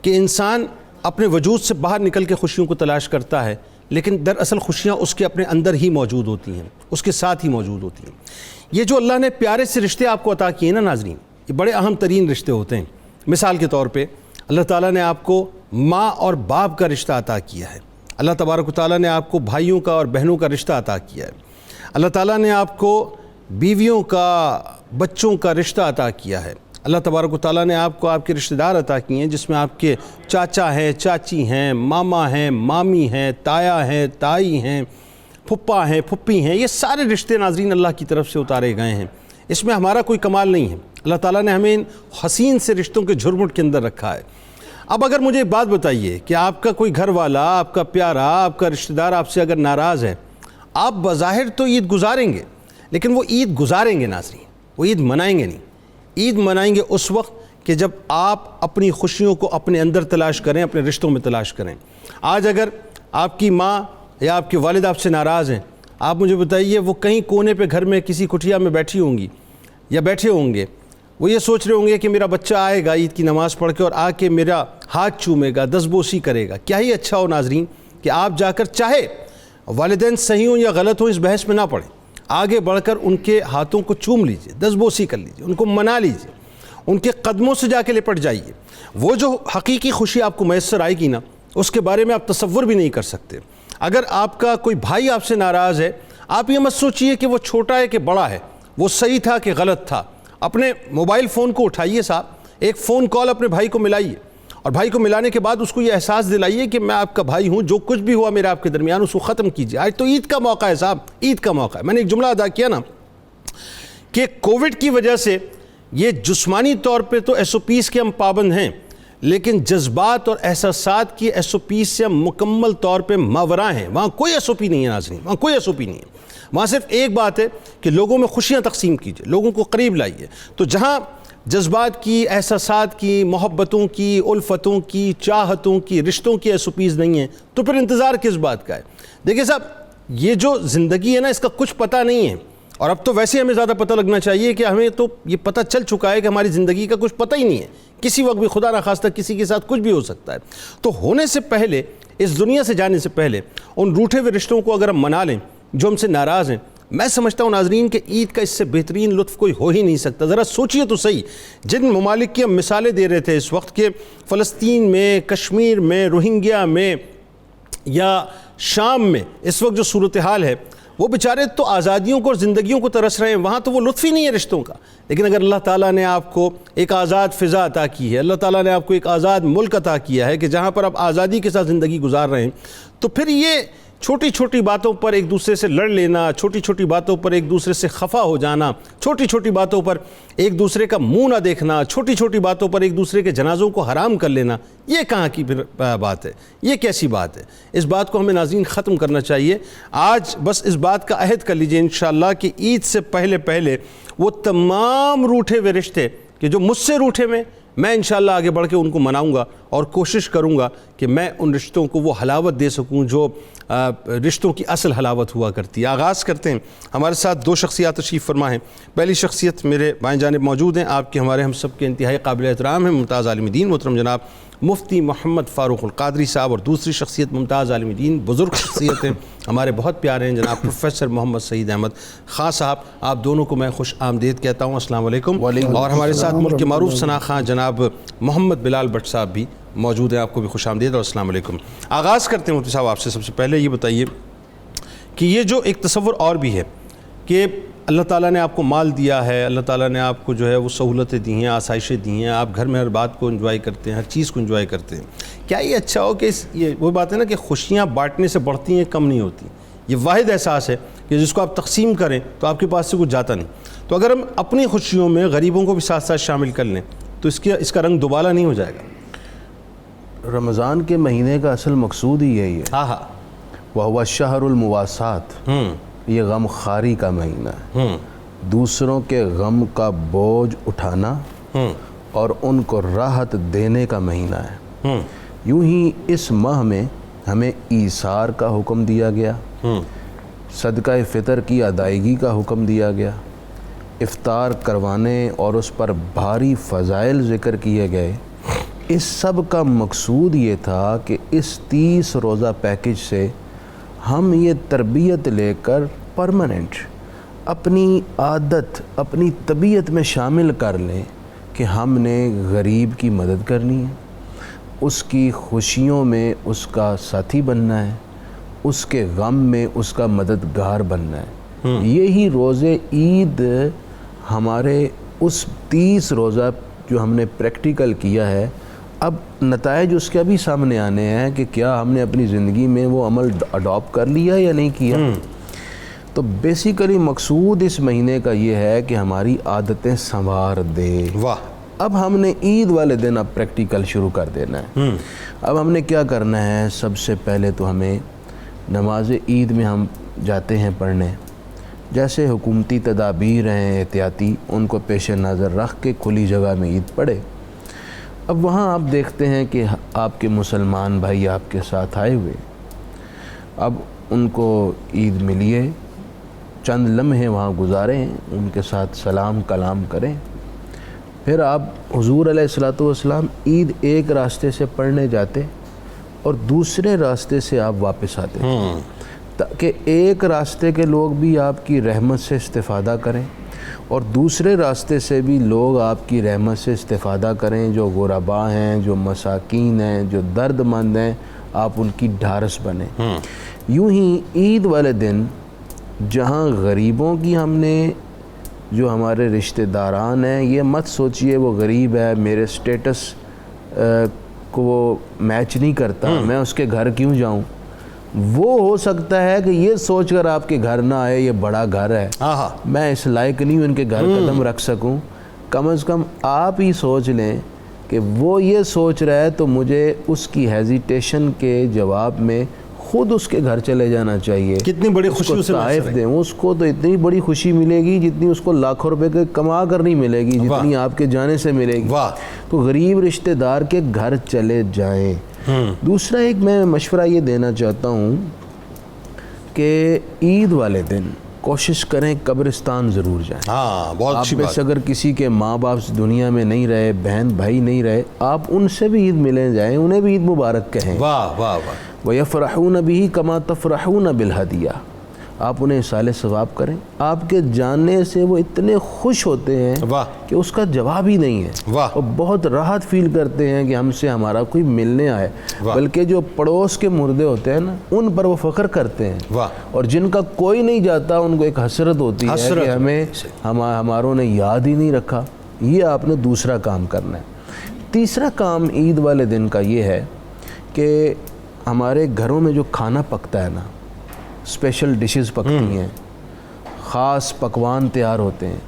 کہ انسان اپنے وجود سے باہر نکل کے خوشیوں کو تلاش کرتا ہے, لیکن دراصل خوشیاں اس کے اپنے اندر ہی موجود ہوتی ہیں, اس کے ساتھ ہی موجود ہوتی ہیں. یہ جو اللہ نے پیارے سے رشتے آپ کو عطا کیے نا ناظرین, یہ بڑے اہم ترین رشتے ہوتے ہیں. مثال کے طور پہ اللہ تعالیٰ نے آپ کو ماں اور باپ کا رشتہ عطا کیا ہے. اللہ تبارک و تعالیٰ نے آپ کو بھائیوں کا اور بہنوں کا رشتہ عطا کیا ہے. اللہ تعالیٰ نے آپ کو بیویوں کا, بچوں کا رشتہ عطا کیا ہے. اللہ تبارک و تعالیٰ نے آپ کو آپ کے رشتہ دار عطا کیے ہیں, جس میں آپ کے چاچا ہیں, چاچی ہیں, ماما ہیں, مامی ہیں, تایا ہیں, تائی ہیں, پھپھا ہیں, پھپھی ہیں. یہ سارے رشتے ناظرین اللہ کی طرف سے اتارے گئے ہیں. اس میں ہمارا کوئی کمال نہیں ہے. اللہ تعالیٰ نے ہمیں ان حسین سے رشتوں کے جھرمٹ کے اندر رکھا ہے. اب اگر مجھے ایک بات بتائیے کہ آپ کا کوئی گھر والا, آپ کا پیارا, آپ کا رشتہ دار آپ سے اگر ناراض ہے, آپ بظاہر تو عید گزاریں گے, لیکن وہ عید گزاریں گے ناظرین, وہ عید منائیں گے نہیں. عید منائیں گے اس وقت کہ جب آپ اپنی خوشیوں کو اپنے اندر تلاش کریں, اپنے رشتوں میں تلاش کریں. آج اگر آپ کی ماں یا آپ کے والد آپ سے ناراض ہیں, آپ مجھے بتائیے وہ کہیں کونے پہ گھر میں کسی کٹھیا میں بیٹھی ہوں گی یا بیٹھے ہوں گے, وہ یہ سوچ رہے ہوں گے کہ میرا بچہ آئے گا عید کی نماز پڑھ کے اور آ کے میرا ہاتھ چومے گا, دستبوسی کرے گا. کیا ہی اچھا ہو ناظرین کہ آپ جا کر, چاہے والدین صحیح ہوں یا غلط ہوں, اس بحث میں نہ پڑیں, آگے بڑھ کر ان کے ہاتھوں کو چوم لیجئے, دستبوسی کر لیجئے, ان کو منا لیجئے, ان کے قدموں سے جا کے لپٹ جائیے. وہ جو حقیقی خوشی آپ کو میسر آئے گی نا, اس کے بارے میں آپ تصور بھی نہیں کر سکتے. اگر آپ کا کوئی بھائی آپ سے ناراض ہے, آپ یہ مت سوچئے کہ وہ چھوٹا ہے کہ بڑا ہے, وہ صحیح تھا کہ غلط تھا. اپنے موبائل فون کو اٹھائیے صاحب, ایک فون کال اپنے بھائی کو ملائیے, اور بھائی کو ملانے کے بعد اس کو یہ احساس دلائیے کہ میں آپ کا بھائی ہوں, جو کچھ بھی ہوا میرا آپ کے درمیان اس کو ختم کیجیے. آج تو عید کا موقع ہے صاحب, عید کا موقع ہے. میں نے ایک جملہ ادا کیا نا کہ کووڈ کی وجہ سے یہ جسمانی طور پہ تو ایس او پیز کے ہم پابند ہیں, لیکن جذبات اور احساسات کی ایس او پیز سے ہم مکمل طور پہ ماوراء ہیں. وہاں کوئی ایس او پی نہیں ہے ناظرین, وہاں کوئی ایس او پی نہیں ہے. وہاں صرف ایک بات ہے کہ لوگوں میں خوشیاں تقسیم کیجیے, لوگوں کو قریب لائیے. تو جہاں جذبات کی, احساسات کی, محبتوں کی, الفتوں کی, چاہتوں کی, رشتوں کی ایس او پیز نہیں ہیں, تو پھر انتظار کس بات کا ہے. دیکھیں صاحب, یہ جو زندگی ہے نا, اس کا کچھ پتہ نہیں ہے, اور اب تو ویسے ہمیں زیادہ پتہ لگنا چاہیے کہ ہمیں تو یہ پتہ چل چکا ہے کہ ہماری زندگی کا کچھ پتہ ہی نہیں ہے. کسی وقت بھی خدا نخواستہ کسی کے ساتھ کچھ بھی ہو سکتا ہے. تو ہونے سے پہلے, اس دنیا سے جانے سے پہلے, ان روٹھے ہوئے رشتوں کو اگر ہم منا لیں جو ہم سے ناراض ہیں, میں سمجھتا ہوں ناظرین کہ عید کا اس سے بہترین لطف کوئی ہو ہی نہیں سکتا. ذرا سوچئے تو صحیح, جن ممالک کی ہم مثالیں دے رہے تھے اس وقت کے, فلسطین میں, کشمیر میں, روہنگیا میں یا شام میں اس وقت جو صورتحال ہے, وہ بیچارے تو آزادیوں کو اور زندگیوں کو ترس رہے ہیں. وہاں تو وہ لطف ہی نہیں ہے رشتوں کا. لیکن اگر اللہ تعالیٰ نے آپ کو ایک آزاد فضا عطا کی ہے, اللہ تعالیٰ نے آپ کو ایک آزاد ملک عطا کیا ہے کہ جہاں پر آپ آزادی کے ساتھ زندگی گزار رہے ہیں, تو پھر یہ چھوٹی چھوٹی باتوں پر ایک دوسرے سے لڑ لینا, چھوٹی چھوٹی باتوں پر ایک دوسرے سے خفا ہو جانا, چھوٹی چھوٹی باتوں پر ایک دوسرے کا منہ نہ دیکھنا, چھوٹی چھوٹی باتوں پر ایک دوسرے کے جنازوں کو حرام کر لینا, یہ کہاں کی بات ہے, یہ کیسی بات ہے. اس بات کو ہمیں ناظرین ختم کرنا چاہیے. آج بس اس بات کا عہد کر لیجئے انشاءاللہ کہ عید سے پہلے وہ تمام روٹھے ہوئے رشتے کہ جو مجھ سے روٹھے ہوئے, میں انشاءاللہ آگے بڑھ کے ان کو مناؤں گا اور کوشش کروں گا کہ میں ان رشتوں کو وہ حلاوت دے سکوں جو رشتوں کی اصل حلاوت ہوا کرتی ہے. آغاز کرتے ہیں. ہمارے ساتھ دو شخصیات تشریف فرما ہیں. پہلی شخصیت میرے بائیں جانب موجود ہیں, آپ کے ہمارے ہم سب کے انتہائی قابل احترام ہیں, ممتاز عالم دین محترم جناب مفتی محمد فاروق القادری صاحب, اور دوسری شخصیت ممتاز عالم دین, بزرگ شخصیت ہیں, ہمارے بہت پیارے ہیں, جناب پروفیسر محمد سعید احمد خان صاحب. آپ دونوں کو میں خوش آمدید کہتا ہوں. السلام علیکم. اور ہمارے ساتھ ملک کے معروف ثنا خان جناب محمد بلال بٹ صاحب بھی موجود ہیں. آپ کو بھی خوش آمدید اور السلام علیکم. آغاز کرتے ہیں مفتی صاحب آپ سے. سب سے پہلے یہ بتائیے کہ یہ جو ایک تصور اور بھی ہے کہ اللہ تعالیٰ نے آپ کو مال دیا ہے, اللہ تعالیٰ نے آپ کو جو ہے وہ سہولتیں دی ہیں, آسائشیں دی ہیں, آپ گھر میں ہر بات کو انجوائے کرتے ہیں, ہر چیز کو انجوائے کرتے ہیں. کیا یہ اچھا ہو کہ یہ وہ بات ہے نا کہ خوشیاں بانٹنے سے بڑھتی ہیں, کم نہیں ہوتی. یہ واحد احساس ہے کہ جس کو آپ تقسیم کریں تو آپ کے پاس سے کچھ جاتا نہیں. تو اگر ہم اپنی خوشیوں میں غریبوں کو بھی ساتھ ساتھ شامل کر لیں تو اس کا رنگ دوبالا نہیں ہو جائے گا؟ رمضان کے مہینے کا اصل مقصود ہی یہی ہے، ہاں ہاں، وَهُوَ الشَّهْرُ الْمُوَاسَاةِ، یہ غم خواری کا مہینہ ہے، دوسروں کے غم کا بوجھ اٹھانا اور ان کو راحت دینے کا مہینہ ہے۔ یوں ہی اس ماہ میں ہمیں ایثار کا حکم دیا گیا، صدقہ فطر کی ادائیگی کا حکم دیا گیا، افطار کروانے اور اس پر بھاری فضائل ذکر کیے گئے۔ اس سب کا مقصود یہ تھا کہ اس 30 روزہ پیکج سے ہم یہ تربیت لے کر پرماننٹ اپنی عادت، اپنی طبیعت میں شامل کر لیں کہ ہم نے غریب کی مدد کرنی ہے، اس کی خوشیوں میں اس کا ساتھی بننا ہے، اس کے غم میں اس کا مددگار بننا ہے۔ یہی روزے عید ہمارے اس 30 روزہ جو ہم نے پریکٹیکل کیا ہے، اب نتائج اس کے ابھی سامنے آنے ہیں کہ کیا ہم نے اپنی زندگی میں وہ عمل اڈاپٹ کر لیا یا نہیں کیا۔ تو بیسیکلی مقصود اس مہینے کا یہ ہے کہ ہماری عادتیں سنوار دے۔ واہ، اب ہم نے عید والے دن اب پریکٹیکل شروع کر دینا ہے۔ اب ہم نے کیا کرنا ہے؟ سب سے پہلے تو ہمیں نماز عید میں ہم جاتے ہیں پڑھنے، جیسے حکومتی تدابیر ہیں احتیاطی، ان کو پیش نظر رکھ کے کھلی جگہ میں عید پڑھے۔ اب وہاں آپ دیکھتے ہیں کہ آپ کے مسلمان بھائی آپ کے ساتھ آئے ہوئے، اب ان کو عید ملیے، چند لمحے وہاں گزاریں، ان کے ساتھ سلام کلام کریں، پھر آپ حضور علیہ الصلوۃ والسلام عید ایک راستے سے پڑھنے جاتے اور دوسرے راستے سے آپ واپس آتے تاکہ ایک راستے کے لوگ بھی آپ کی رحمت سے استفادہ کریں اور دوسرے راستے سے بھی لوگ آپ کی رحمت سے استفادہ کریں، جو غرباء ہیں، جو مساکین ہیں، جو درد مند ہیں، آپ ان کی ڈھارس بنیں۔ یوں ہی عید والے دن جہاں غریبوں کی ہم نے، جو ہمارے رشتہ داران ہیں، یہ مت سوچئے وہ غریب ہے، میرے سٹیٹس کو وہ میچ نہیں کرتا، میں اس کے گھر کیوں جاؤں۔ وہ ہو سکتا ہے کہ یہ سوچ کر آپ کے گھر نہ آئے، یہ بڑا گھر ہے، میں اس لائق نہیں ہوں ان کے گھر قدم رکھ سکوں۔ کم از کم آپ ہی سوچ لیں کہ وہ یہ سوچ رہا ہے تو مجھے اس کی ہیزیٹیشن کے جواب میں خود اس کے گھر چلے جانا چاہیے، کتنی بڑی خوشی اسے تحائف دیں۔ اس کو تو اتنی بڑی خوشی ملے گی جتنی اس کو لاکھوں روپے کے کما کر نہیں ملے گی، جتنی آپ کے جانے سے ملے گی۔ تو غریب رشتہ دار کے گھر چلے جائیں۔ دوسرا ایک میں مشورہ یہ دینا چاہتا ہوں کہ عید والے دن کوشش کریں قبرستان ضرور جائیں۔ آپ میں سے اگر کسی کے ماں باپ دنیا میں نہیں رہے، بہن بھائی نہیں رہے، آپ ان سے بھی عید ملیں جائیں، انہیں بھی عید مبارک کہیں۔ واہ واہ واہ۔ وَيَفْرَحُونَ بِهِ كَمَا تَفْرَحُونَ بِالْهَدِيَّةِ، آپ انہیں اِصالِ ثواب کریں۔ آپ کے جاننے سے وہ اتنے خوش ہوتے ہیں کہ اس کا جواب ہی نہیں ہے، اور بہت راحت فیل کرتے ہیں کہ ہم سے ہمارا کوئی ملنے آئے، بلکہ جو پڑوس کے مردے ہوتے ہیں نا، ان پر وہ فخر کرتے ہیں، اور جن کا کوئی نہیں جاتا ان کو ایک حسرت ہوتی ہے کہ ہمیں ہماروں نے یاد ہی نہیں رکھا۔ یہ آپ نے دوسرا کام کرنا ہے۔ تیسرا کام عید والے دن کا یہ ہے کہ ہمارے گھروں میں جو کھانا پکتا ہے نا، اسپیشل ڈشز پکتی ہیں، خاص پکوان تیار ہوتے ہیں،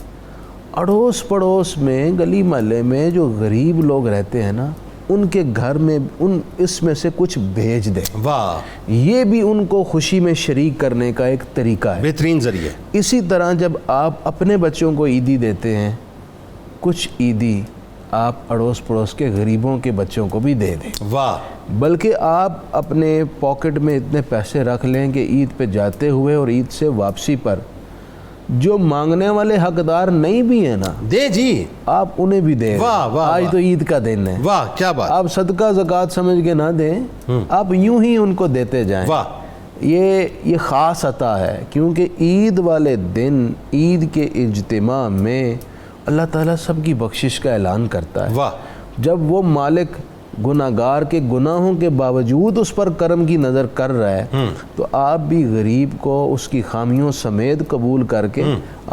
اڑوس پڑوس میں، گلی محلے میں جو غریب لوگ رہتے ہیں نا، ان کے گھر میں اس میں سے کچھ بھیج دیں۔ واہ، یہ بھی ان کو خوشی میں شریک کرنے کا ایک طریقہ ہے، بہترین ذریعہ۔ اسی طرح جب آپ اپنے بچوں کو عیدی دیتے ہیں، کچھ عیدی آپ اڑوس پڑوس کے غریبوں کے بچوں کو بھی دے دیں۔ واہ، بلکہ آپ اپنے پاکٹ میں اتنے پیسے رکھ لیں کہ عید پہ جاتے ہوئے اور عید سے واپسی پر جو مانگنے والے حقدار نہیں بھی ہیں نا، دے جی، آپ انہیں بھی دیں۔ آج تو عید کا دن ہے، واہ کیا بات۔ آپ صدقہ زکوٰۃ سمجھ کے نہ دیں، آپ یوں ہی ان کو دیتے جائیں۔ یہ خاص عطا ہے، کیونکہ عید والے دن، عید کے اجتماع میں اللہ تعالیٰ سب کی بخشش کا اعلان کرتا ہے۔ جب وہ مالک گناہگار کے گناہوں کے باوجود اس پر کرم کی نظر کر رہا ہے، تو آپ بھی غریب کو اس کی خامیوں سمیت قبول کر کے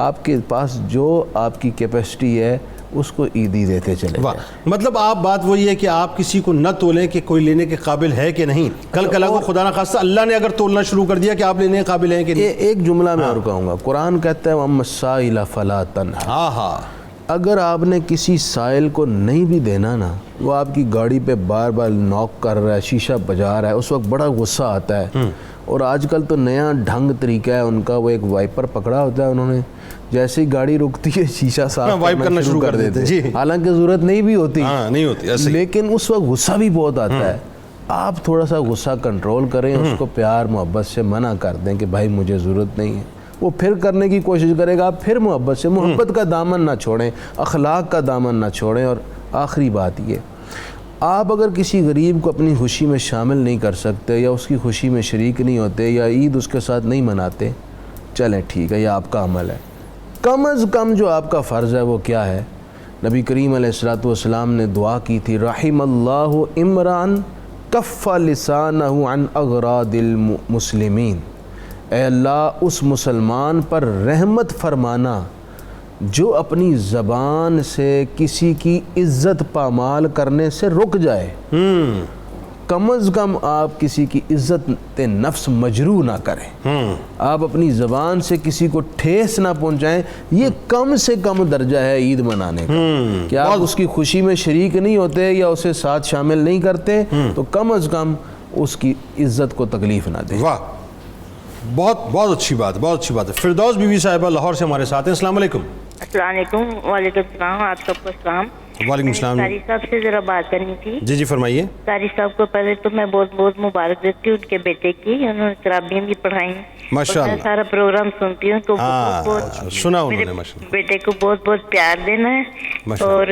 آپ کے پاس جو آپ کی کیپیسٹی ہے اس کو عیدی دیتے چلے جائیں۔ مطلب آپ بات وہی ہے کہ آپ کسی کو نہ تولیں کہ کوئی لینے کے قابل ہے کہ نہیں، کل کلا کو خدا نہ خواستہ اللہ نے اگر تولنا شروع کر دیا کہ آپ لینے کے قابل ہیں کہ نہیں۔ ایک جملہ میں اور کہوں گا، قرآن کہتا ہے وَأَمَّا السَّائِلَ فَلَا تَنْهَرْ، اگر آپ نے کسی سائل کو نہیں بھی دینا نا، وہ آپ کی گاڑی پہ بار بار نوک کر رہا ہے، شیشہ بجا رہا ہے، اس وقت بڑا غصہ آتا ہے. اور آج کل تو نیا ڈھنگ طریقہ ہے ان کا، وہ ایک وائپر پکڑا ہوتا ہے انہوں نے، جیسے ہی گاڑی رکتی ہے شیشہ صاف کرنا شروع کر دیتے ہیں، حالانکہ ضرورت نہیں بھی ہوتی، نہیں ہوتی، لیکن اس وقت غصہ بھی بہت آتا ہے. آپ تھوڑا سا غصہ کنٹرول کریں، اس کو پیار محبت سے منع کر دیں کہ بھائی مجھے ضرورت نہیں ہے. وہ پھر کرنے کی کوشش کرے گا، آپ پھر محبت سے، محبت کا دامن نہ چھوڑیں، اخلاق کا دامن نہ چھوڑیں. اور آخری بات یہ، آپ اگر کسی غریب کو اپنی خوشی میں شامل نہیں کر سکتے یا اس کی خوشی میں شریک نہیں ہوتے یا عید اس کے ساتھ نہیں مناتے، چلیں ٹھیک ہے، یہ آپ کا عمل ہے. کم از کم جو آپ کا فرض ہے وہ کیا ہے؟ نبی کریم علیہ الصلوۃ والسلام نے دعا کی تھی، رحم اللہ عمران کف لسانہ عن اغراض المسلمین. اے اللہ اس مسلمان پر رحمت فرمانا جو اپنی زبان سے کسی کی عزت پامال کرنے سے رک جائے. کم از کم آپ کسی کی عزت نفس مجروح نہ کریں، آپ اپنی زبان سے کسی کو ٹھیس نہ پہنچائیں. یہ کم سے کم درجہ ہے عید منانے کا، کہ آپ اس کی خوشی میں شریک نہیں ہوتے یا اسے ساتھ شامل نہیں کرتے تو کم از کم اس کی عزت کو تکلیف نہ دیں. واہ، بہت اچھی بات، بہت اچھی بات ہے. فردوس بی بی صاحبہ لاہور سے ہمارے ساتھ ہیں. السلام علیکم. السلام علیکم. وعلیکم السلام. آپ سب کو السلام. وعلیکم السلام. قاری صاحب سے ذرا بات کرنی تھی. جی فرمائیے. قاری صاحب کو پہلے تو میں بہت بہت مبارک دیتی ہوں ان کے بیٹے کی، انہوں نے تراویح بھی پڑھائی ہیں. ماشاء اللہ. میں سارا پروگرام سنتی ہوں تو سنا انہوں نے. ماشاء اللہ. بیٹے کو بہت بہت پیار دینا ہے. اور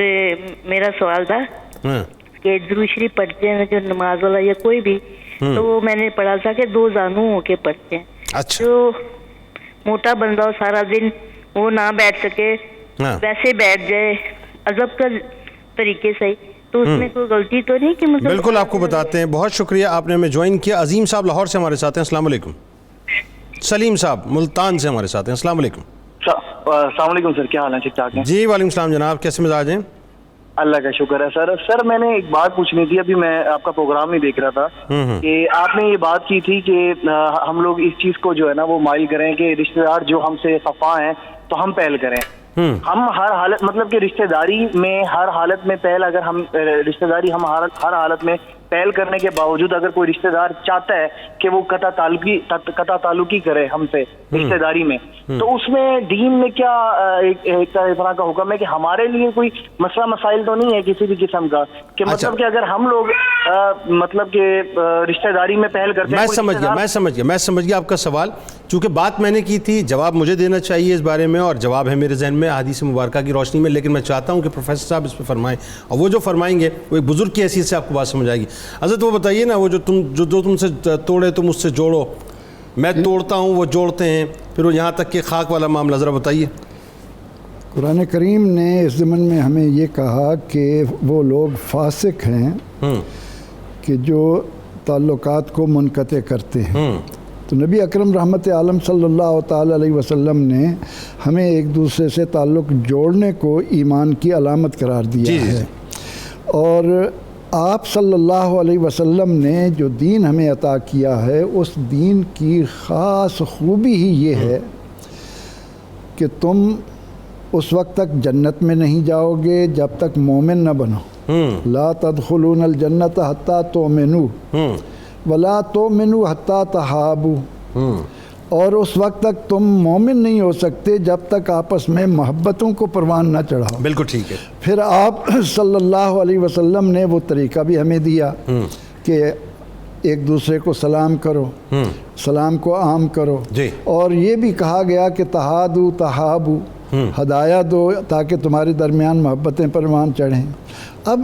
میرا سوال تھا کہ درود شریف پڑھتے ہیں جو نماز والا یا کوئی بھی، تو وہ میں نے پڑھا تھا کہ 2 زانو ہو کے پڑھتے ہیں. اچھا. جو موٹا بندہ ہو سارا دن وہ نہ بیٹھ سکے، ویسے بیٹھ جائے ادب کا طریقے سے، تو اس میں کوئی غلطی تو نہیں کہ مطلب؟ بالکل آپ کو بتاتے ہیں. بہت شکریہ آپ نے ہمیں جوائن کیا. عظیم صاحب لاہور سے ہمارے ساتھ ہیں. السلام علیکم. سلیم صاحب ملتان سے ہمارے ساتھ ہیں. السلام علیکم. السلام علیکم سر، کیا حال ہے؟ ٹھیک ٹھاک ہیں جی. وعلیکم السلام جناب، کیسے مزاج ہیں؟ اللہ کا شکر ہے سر میں نے ایک بات پوچھنی تھی. ابھی میں آپ کا پروگرام ہی دیکھ رہا تھا کہ آپ نے یہ بات کی تھی کہ ہم لوگ اس چیز کو جو ہے نا وہ مائل کریں کہ رشتہ دار جو ہم سے خفا ہیں تو ہم پہل کریں. ہم ہر حالت، مطلب کہ رشتہ داری میں ہر حالت میں پہل، اگر ہم رشتہ داری ہم ہر حالت میں پہل کرنے کے باوجود اگر کوئی رشتہ دار چاہتا ہے کہ وہ قطع تعلقی کرے ہم سے رشتہ داری میں، تو اس میں دین میں کیا ایک طرح کا حکم ہے کہ ہمارے لیے کوئی مسئلہ مسائل تو نہیں ہے کسی بھی قسم کا کہ مطلب کہ اگر ہم لوگ مطلب کہ رشتہ داری میں پہل کرتے ہیں؟ میں سمجھ گیا آپ کا سوال. چونکہ بات میں نے کی تھی، جواب مجھے دینا چاہیے اس بارے میں، اور جواب ہے میرے ذہن میں احادیث مبارکہ کی روشنی میں، لیکن میں چاہتا ہوں کہ پروفیسر صاحب اس پہ فرمائیں، اور وہ جو فرمائیں گے وہ ایک بزرگ کی حیثیت سے آپ کو بات سمجھ آئے گی. حضرت وہ بتائیے نا، وہ جو تم سے توڑے تم اس سے جوڑو، میں توڑتا ہوں وہ جوڑتے ہیں، پھر وہ یہاں تک کہ خاک والا معاملہ ذرا بتائیے. قرآن کریم نے اس ضمن میں ہمیں یہ کہا کہ وہ لوگ فاسق ہیں کہ جو تعلقات کو منقطع کرتے ہیں. تو نبی اکرم رحمت عالم صلی اللہ تعالی علیہ وسلم نے ہمیں ایک دوسرے سے تعلق جوڑنے کو ایمان کی علامت قرار دیا ہے. اور آپ صلی اللہ علیہ وسلم نے جو دین ہمیں عطا کیا ہے، اس دین کی خاص خوبی ہی یہ ہے کہ تم اس وقت تک جنت میں نہیں جاؤ گے جب تک مومن نہ بنو. لا تدخلون الجنت حتی تؤمنوا ولا تؤمنوا حتی تحابوا. اور اس وقت تک تم مومن نہیں ہو سکتے جب تک آپس میں محبتوں کو پروان نہ چڑھاؤ. بالکل ٹھیک ہے. پھر آپ صلی اللہ علیہ وسلم نے وہ طریقہ بھی ہمیں دیا کہ ایک دوسرے کو سلام کرو، سلام کو عام کرو. اور یہ بھی کہا گیا کہ تحادو تحابو، ہدایہ دو تاکہ تمہارے درمیان محبتیں پروان چڑھیں. اب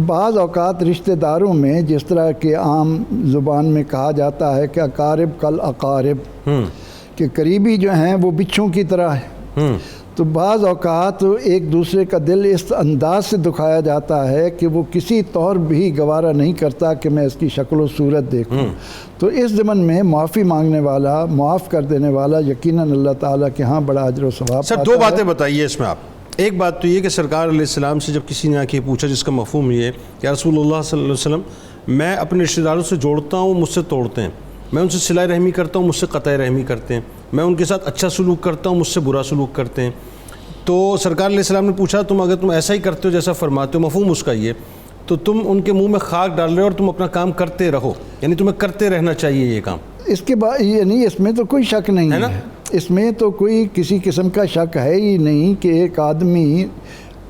بعض اوقات رشتہ داروں میں جس طرح کہ عام زبان میں کہا جاتا ہے کہ اقارب کل اقارب، کہ قریبی جو ہیں وہ بچھوں کی طرح ہے، تو بعض اوقات ایک دوسرے کا دل اس انداز سے دکھایا جاتا ہے کہ وہ کسی طور بھی گوارا نہیں کرتا کہ میں اس کی شکل و صورت دیکھوں. تو اس ضمن میں معافی مانگنے والا، معاف کر دینے والا یقیناً اللہ تعالیٰ کے ہاں بڑا اجر و ثواب. سر 2 باتیں بتائیے اس میں آپ. ایک بات تو یہ کہ سرکار علیہ السلام سے جب کسی نے آ کے پوچھا جس کا مفہوم یہ ہے کہ رسول اللہ صلی اللہ علیہ وسلم، میں اپنے رشتہ داروں سے جوڑتا ہوں، مجھ سے توڑتے ہیں، میں ان سے صلہ رحمی کرتا ہوں، مجھ سے قطع رحمی کرتے ہیں، میں ان کے ساتھ اچھا سلوک کرتا ہوں، مجھ سے برا سلوک کرتے ہیں، تو سرکار علیہ السلام نے پوچھا اگر تم ایسا ہی کرتے ہو جیسا فرماتے ہو، مفہوم اس کا یہ تو تم ان کے منہ میں خاک ڈال رہے ہو اور تم اپنا کام کرتے رہو، یعنی تمہیں کرتے رہنا چاہیے یہ کام. اس کے بعد یعنی اس میں تو کوئی شک نہیں ہے، اس میں تو کوئی کسی قسم کا شک ہے ہی نہیں کہ ایک آدمی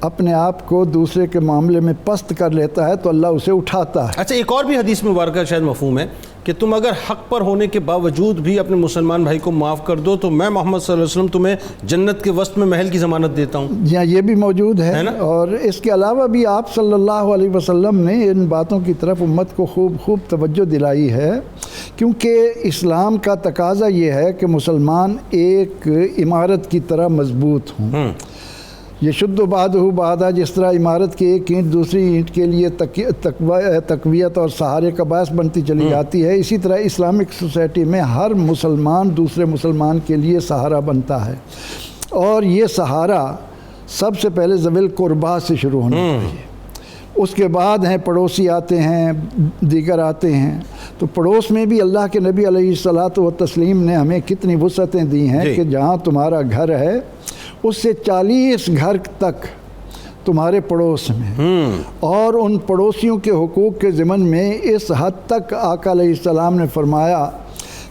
اپنے آپ کو دوسرے کے معاملے میں پست کر لیتا ہے تو اللہ اسے اٹھاتا ہے. اچھا، ایک اور بھی حدیث مبارکہ شاید مفہوم ہے کہ تم اگر حق پر ہونے کے باوجود بھی اپنے مسلمان بھائی کو معاف کر دو تو میں محمد صلی اللہ علیہ وسلم تمہیں جنت کے وسط میں محل کی ضمانت دیتا ہوں. جی ہاں، یہ بھی موجود ہے اور اس کے علاوہ بھی آپ صلی اللہ علیہ وسلم نے ان باتوں کی طرف امت کو خوب توجہ دلائی ہے، کیونکہ اسلام کا تقاضا یہ ہے کہ مسلمان ایک عمارت کی طرح مضبوط ہوں. یہ شد و بعدہ بعدہ، جس طرح عمارت کی ایک اینٹ دوسری اینٹ کے لیے تقویت اور سہارے کا باعث بنتی چلی جاتی ہے، اسی طرح اسلامک سوسائٹی میں ہر مسلمان دوسرے مسلمان کے لیے سہارا بنتا ہے، اور یہ سہارا سب سے پہلے ذوی القربا سے شروع ہونا چاہیے. اس کے بعد ہیں پڑوسی آتے ہیں، دیگر آتے ہیں. تو پڑوس میں بھی اللہ کے نبی علیہ الصلاۃ والتسلیم نے ہمیں کتنی وسعتیں دی ہیں کہ جہاں تمہارا گھر ہے اس سے 40 گھر تک تمہارے پڑوس میں، اور ان پڑوسیوں کے حقوق کے ضمن میں اس حد تک آقا علیہ السلام نے فرمایا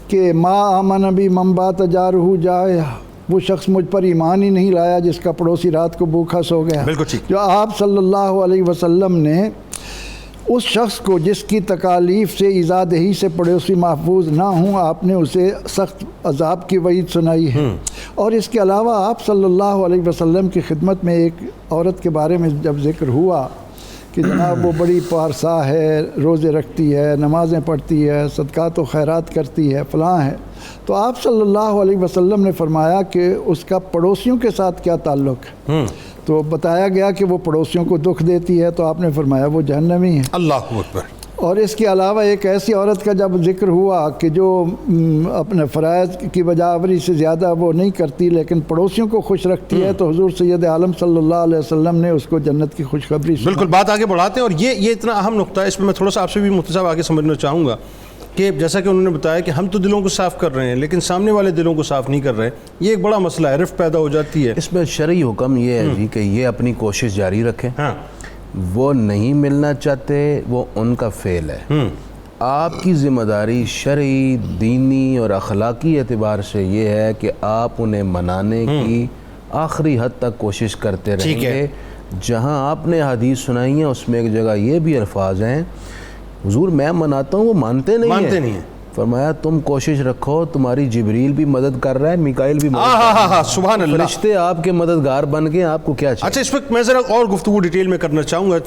کہ ما آمن بی من بات جارہ جائع، وہ شخص مجھ پر ایمان ہی نہیں لایا جس کا پڑوسی رات کو بھوکا سو گیا. جو آپ صلی اللہ علیہ وسلم نے اس شخص کو جس کی تکالیف سے ایذادہی سے پڑوسی محفوظ نہ ہوں، آپ نے اسے سخت عذاب کی وعید سنائی ہے. اور اس کے علاوہ آپ صلی اللہ علیہ وسلم کی خدمت میں ایک عورت کے بارے میں جب ذکر ہوا کہ جناب وہ بڑی پارسا ہے، روزے رکھتی ہے، نمازیں پڑھتی ہے، صدقات و خیرات کرتی ہے، فلاں ہے، تو آپ صلی اللہ علیہ وسلم نے فرمایا کہ اس کا پڑوسیوں کے ساتھ کیا تعلق ہے. تو بتایا گیا کہ وہ پڑوسیوں کو دکھ دیتی ہے، تو آپ نے فرمایا وہ جہنمی ہے. اللہ اکبر. اور اس کے علاوہ ایک ایسی عورت کا جب ذکر ہوا کہ جو اپنے فرائض کی بجا آوری سے زیادہ وہ نہیں کرتی لیکن پڑوسیوں کو خوش رکھتی ہے، تو حضور سید عالم صلی اللہ علیہ وسلم نے اس کو جنت کی خوشخبری سنائی. بالکل، بات آگے بڑھاتے ہیں، اور یہ اتنا اہم نقطہ ہے، اس میں میں تھوڑا سا آپ سے بھی مفتی صاحب آگے سمجھنا چاہوں گا کہ جیسا کہ انہوں نے بتایا کہ ہم تو دلوں کو صاف کر رہے ہیں لیکن سامنے والے دلوں کو صاف نہیں کر رہے. یہ ایک بڑا مسئلہ ہے، رفت پیدا ہو جاتی ہے. اس میں شرعی حکم یہ ہے جی کہ یہ اپنی کوشش جاری رکھیں. وہ نہیں ملنا چاہتے، وہ ان کا فعل ہے. آپ کی ذمہ داری شرعی، دینی اور اخلاقی اعتبار سے یہ ہے کہ آپ انہیں منانے کی آخری حد تک کوشش کرتے رہیں گے. جہاں آپ نے حدیث سنائی ہیں اس میں ایک جگہ یہ بھی الفاظ ہیں، حضور میں مناتا ہوں وہ مانتے نہیں ہیں. فرمایا تم کوشش رکھو، تمہاری جبریل بھی مدد کر رہا ہے، میکائیل بھی مدد کر رہا ہے، سبحان اللہ، فرشتے آپ کے مددگار بن گئے، آپ کو کیا چاہیے. اچھا، اس وقت میں ذرا اور گفتگو ڈیٹیل میں کرنا چاہوں گا.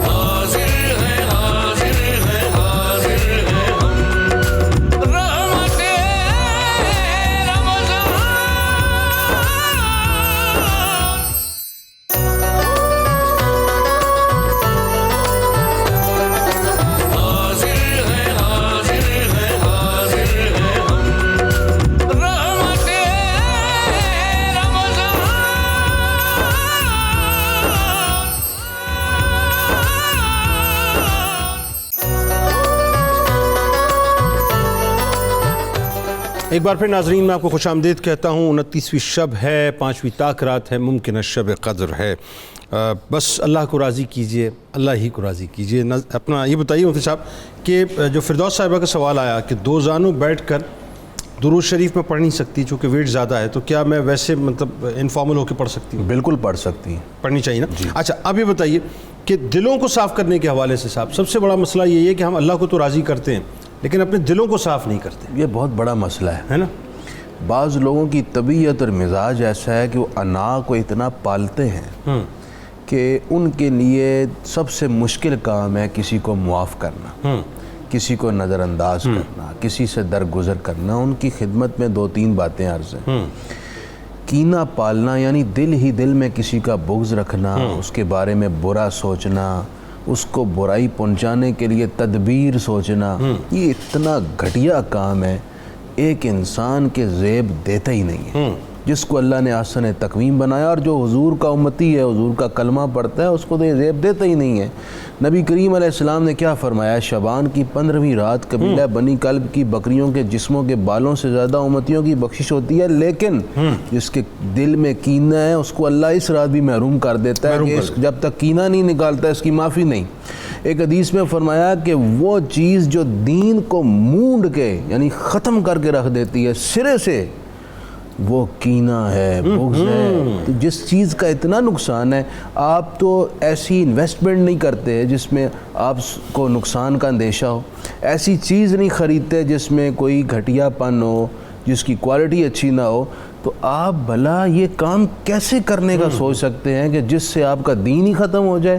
ایک بار پھر ناظرین میں آپ کو خوش آمدید کہتا ہوں. 29ویں شب ہے، 5ویں طاق رات ہے، ممکنہ شب قدر ہے. بس اللہ کو راضی کیجئے، اللہ ہی کو راضی کیجئے. اپنا یہ بتائیے مفتی صاحب کہ جو فردوس صاحبہ کا سوال آیا کہ دو زانوں بیٹھ کر درود شریف میں پڑھ نہیں سکتی چونکہ ویٹ زیادہ ہے، تو کیا میں ویسے مطلب انفارمل ہو کے پڑھ سکتی ہوں؟ بالکل پڑھ سکتی ہیں، پڑھنی چاہیے نا. اچھا، اب یہ بتائیے کہ دلوں کو صاف کرنے کے حوالے سے صاحب سب سے بڑا مسئلہ یہی ہے کہ ہم اللہ کو تو راضی کرتے ہیں لیکن اپنے دلوں کو صاف نہیں کرتے. یہ بہت بڑا مسئلہ ہے نا. بعض لوگوں کی طبیعت اور مزاج ایسا ہے کہ وہ انا کو اتنا پالتے ہیں کہ ان کے لیے سب سے مشکل کام ہے کسی کو معاف کرنا، کسی کو نظر انداز کرنا، کسی سے درگزر کرنا. ان کی خدمت میں 2-3 باتیں عرض ہیں. کینہ پالنا یعنی دل ہی دل میں کسی کا بغض رکھنا، اس کے بارے میں برا سوچنا، اس کو برائی پہنچانے کے لیے تدبیر سوچنا، یہ اتنا گھٹیا کام ہے، ایک انسان کے زیب دیتا ہی نہیں ہے. جس کو اللہ نے آسن تقویم بنایا، اور جو حضور کا امتی ہے، حضور کا کلمہ پڑھتا ہے، اس کو تو یہ زیب دیتا ہی نہیں ہے۔ نبی کریم علیہ السلام نے کیا فرمایا؟ شعبان کی 15ویں رات قبیلہ بنی کلب کی بکریوں کے جسموں کے بالوں سے زیادہ امتیوں کی بخشش ہوتی ہے، لیکن جس کے دل میں کینہ ہے اس کو اللہ اس رات بھی محروم کر دیتا ہے کہ جب تک کینہ نہیں نکالتا اس کی معافی نہیں۔ ایک حدیث میں فرمایا کہ وہ چیز جو دین کو مونڈ کے یعنی ختم کر کے رکھ دیتی ہے سرے سے، وہ کینہ ہے، بغض ہے۔ تو جس چیز کا اتنا نقصان ہے، آپ تو ایسی انویسٹمنٹ نہیں کرتے جس میں آپ کو نقصان کا اندیشہ ہو، ایسی چیز نہیں خریدتے جس میں کوئی گھٹیا پن ہو، جس کی کوالٹی اچھی نہ ہو، تو آپ بھلا یہ کام کیسے کرنے کا سوچ سکتے ہیں کہ جس سے آپ کا دین ہی ختم ہو جائے؟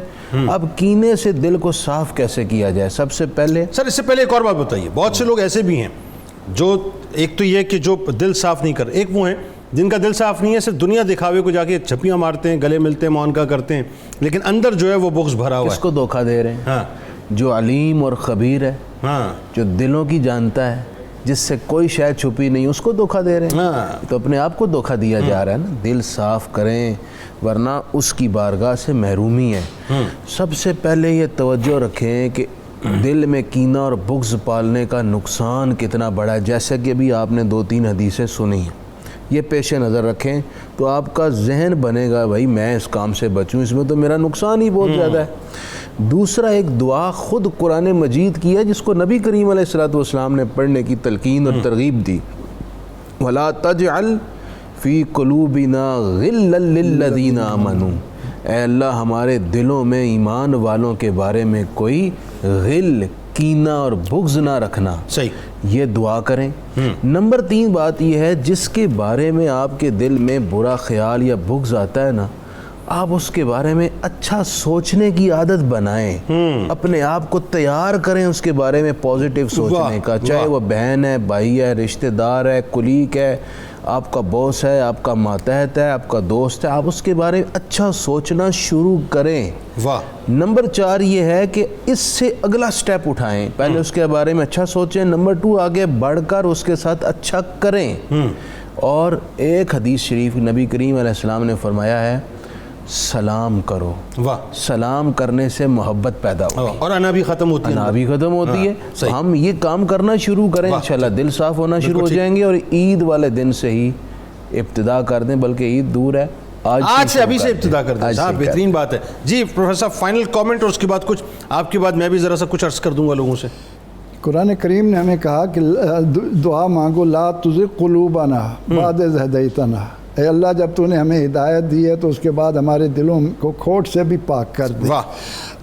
اب کینے سے دل کو صاف کیسے کیا جائے؟ سب سے پہلے سر اس سے پہلے ایک اور بات بتائیے، بہت سے لوگ ایسے بھی ہیں جو ایک تو یہ کہ جو دل صاف نہیں کر، ایک وہ ہیں جن کا دل صاف نہیں ہے، صرف دنیا دکھاوے کو جا کے چھپیاں مارتے ہیں، گلے ملتے ہیں، معانقہ کرتے ہیں، لیکن اندر جو ہے وہ بغض بھرا ہوا ہے۔ کس کو دھوکہ دے رہے ہیں؟ ہاں، جو علیم اور خبیر ہے، ہاں، جو دلوں کی جانتا ہے، جس سے کوئی شاید چھپی نہیں، اس کو دھوکہ دے رہے ہیں۔ تو اپنے آپ کو دھوکہ دیا جا رہا ہے نا۔ دل صاف کریں ورنہ اس کی بارگاہ سے محرومی ہے۔ سب سے پہلے یہ توجہ رکھیں کہ دل میں کینہ اور بغض پالنے کا نقصان کتنا بڑا ہے، جیسے کہ ابھی آپ نے 2-3 حدیثیں سنی ہیں، یہ پیش نظر رکھیں تو آپ کا ذہن بنے گا بھائی میں اس کام سے بچوں، اس میں تو میرا نقصان ہی بہت زیادہ ہے۔ دوسرا ایک دعا خود قرآن مجید کی ہے جس کو نبی کریم علیہ السلام نے پڑھنے کی تلقین اور ترغیب دی۔ وَلَا تَجْعَلْ فِي قُلُوبِنَا غِلًّا لِلَّذِينَ آمَنُوا، اے اللہ ہمارے دلوں میں ایمان والوں کے بارے میں کوئی غل، کینہ اور بغض نہ رکھنا۔ صحیح، یہ دعا کریں۔ نمبر 3 بات یہ ہے، جس کے بارے میں آپ کے دل میں برا خیال یا بغض آتا ہے نا، آپ اس کے بارے میں اچھا سوچنے کی عادت بنائیں، اپنے آپ کو تیار کریں اس کے بارے میں پازیٹیو سوچنے کا، چاہے وہ بہن ہے، بھائی ہے، رشتہ دار ہے، کولیگ ہے، آپ کا باس ہے، آپ کا ماتحت ہے، آپ کا دوست ہے، آپ اس کے بارے میں اچھا سوچنا شروع کریں۔ نمبر 4 یہ ہے کہ اس سے اگلا سٹیپ اٹھائیں، پہلے اس کے بارے میں اچھا سوچیں، نمبر 2 آگے بڑھ کر اس کے ساتھ اچھا کریں۔ اور ایک حدیث شریف نبی کریم علیہ السلام نے فرمایا ہے، سلام کرو، سلام کرنے سے محبت پیدا ہوتی ہے اور انا بھی ختم ہوتی ہے۔ ہم یہ کام کرنا شروع کریں، انشاءاللہ دل صاف ہونا شروع ہو جائیں گے، اور عید والے دن سے ہی ابتدا کر دیں، بلکہ عید دور ہے، آج سے ابھی سے ابتدا کر دیں۔ ہاں، بہترین بات ہے جی۔ پروفیسر صاحب فائنل کامنٹ، اور اس کے بعد کچھ آپ کے بعد میں بھی ذرا سا کچھ عرض کر دوں گا لوگوں سے۔ قرآن کریم نے ہمیں کہا کہ دعا مانگو، لا تزغ قلوبنا بعد اذ ہدیتنا، اے اللہ جب تو نے ہمیں ہدایت دی ہے تو اس کے بعد ہمارے دلوں کو کھوٹ سے بھی پاک کر دے۔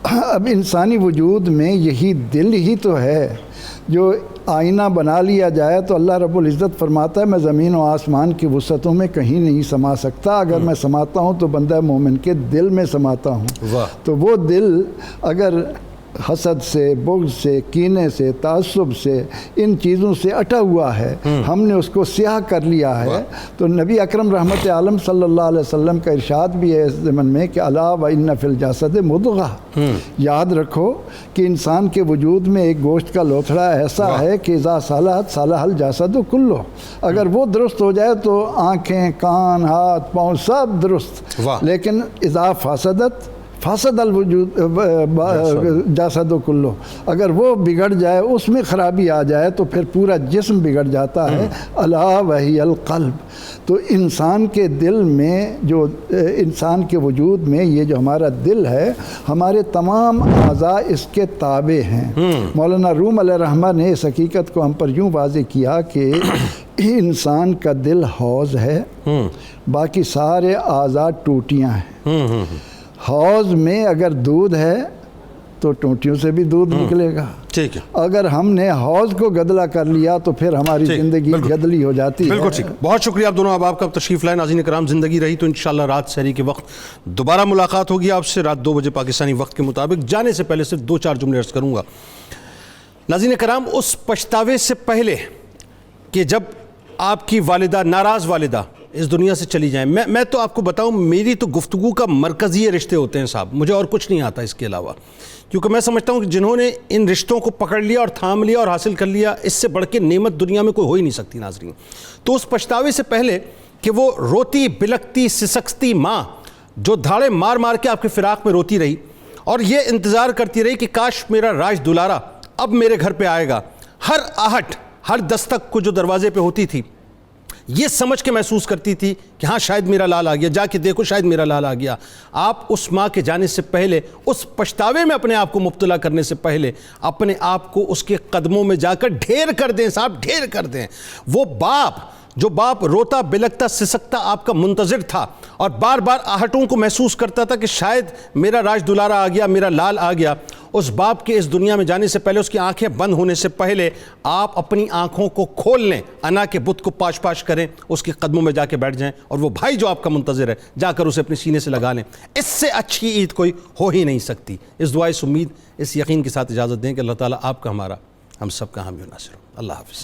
اب انسانی وجود میں یہی دل ہی تو ہے جو آئینہ بنا لیا جائے تو اللہ رب العزت فرماتا ہے میں زمین و آسمان کی وسعتوں میں کہیں نہیں سما سکتا، اگر میں سماتا ہوں تو بندہ مومن کے دل میں سماتا ہوں۔ تو وہ دل اگر حسد سے، بغض سے، کینے سے، تعصب سے، ان چیزوں سے اٹا ہوا ہے، ہم نے اس کو سیاہ کر لیا ہے، تو نبی اکرم رحمت عالم صلی اللہ علیہ وسلم کا ارشاد بھی ہے اس ضمن میں کہ الا وان فی الجسد مضغہ، یاد رکھو کہ انسان کے وجود میں ایک گوشت کا لوتھڑا ایسا ہے کہ اذا صلحت صلح الجسد کلہ، اگر وہ درست ہو جائے تو آنکھیں، کان، ہاتھ، پاؤں سب درست، لیکن اذا فسدت فاسد الوجود جسد کلو، اگر وہ بگڑ جائے، اس میں خرابی آ جائے تو پھر پورا جسم بگڑ جاتا ہے۔ الا وہی القلب، تو انسان کے دل میں جو انسان کے وجود میں یہ جو ہمارا دل ہے، ہمارے تمام اعضاء اس کے تابع ہیں۔ مولانا روم علیہ رحمہ نے اس حقیقت کو ہم پر یوں واضح کیا کہ انسان کا دل حوض ہے، باقی سارے اعضاء ٹوٹیاں ہیں۔ حوض میں اگر دودھ ہے تو ٹوٹیوں سے بھی دودھ نکلے گا، ٹھیک ہے، اگر ہم نے حوض کو گدلا کر لیا تو پھر ہماری زندگی گدلی ہو جاتی ہے۔ بالکل ٹھیک، بہت شکریہ آپ دونوں، اب آپ کا تشریف لائے۔ ناظرین کرام، زندگی رہی تو انشاءاللہ رات سحری کے وقت دوبارہ ملاقات ہوگی آپ سے، رات 2 بجے پاکستانی وقت کے مطابق۔ جانے سے پہلے صرف 2-4 جملے عرض کروں گا۔ ناظرین کرام، اس پچھتاوے سے پہلے کہ جب آپ کی والدہ، ناراض والدہ اس دنیا سے چلی جائیں. میں تو آپ کو بتاؤں میری تو گفتگو کا مرکز یہ رشتے ہوتے ہیں صاحب, مجھے اور کچھ نہیں آتا اس کے علاوہ, کیونکہ میں سمجھتا ہوں کہ جنہوں نے ان رشتوں کو پکڑ لیا اور تھام لیا اور حاصل کر لیا, اس سے بڑھ کے نعمت دنیا میں کوئی ہو ہی نہیں سکتی ناظرین. تو اس پچھتاوے سے پہلے کہ وہ روتی بلکتی سسکتی ماں جو دھاڑے مار مار کے آپ کے فراق میں روتی رہی اور یہ انتظار کرتی رہی کہ کاش میرا راج دلارا اب میرے گھر پہ آئے گا, ہر آہٹ ہر دستک کو جو دروازے پہ ہوتی تھی یہ سمجھ کے محسوس کرتی تھی کہ ہاں شاید میرا لال آ گیا, جا کے دیکھو شاید میرا لال آ گیا. آپ اس ماں کے جانے سے پہلے, اس پچھتاوے میں اپنے آپ کو مبتلا کرنے سے پہلے اپنے آپ کو اس کے قدموں میں جا کر ڈھیر کر دیں صاحب, ڈھیر کر دیں. وہ جو باپ روتا بلکتا سسکتا آپ کا منتظر تھا اور بار بار آہٹوں کو محسوس کرتا تھا کہ شاید میرا راج دلارا آ گیا, میرا لال آ گیا, اس باپ کے اس دنیا میں جانے سے پہلے, اس کی آنکھیں بند ہونے سے پہلے آپ اپنی آنکھوں کو کھول لیں, انا کے بت کو پاش پاش کریں, اس کے قدموں میں جا کے بیٹھ جائیں اور وہ بھائی جو آپ کا منتظر ہے جا کر اسے اپنے سینے سے لگا لیں. اس سے اچھی عید کوئی ہو ہی نہیں سکتی. اس دعائے امید, اس یقین کے ساتھ اجازت دیں کہ اللہ تعالیٰ آپ کا, ہمارا, ہم سب کا حامی و ناصر ہو. اللہ حافظ.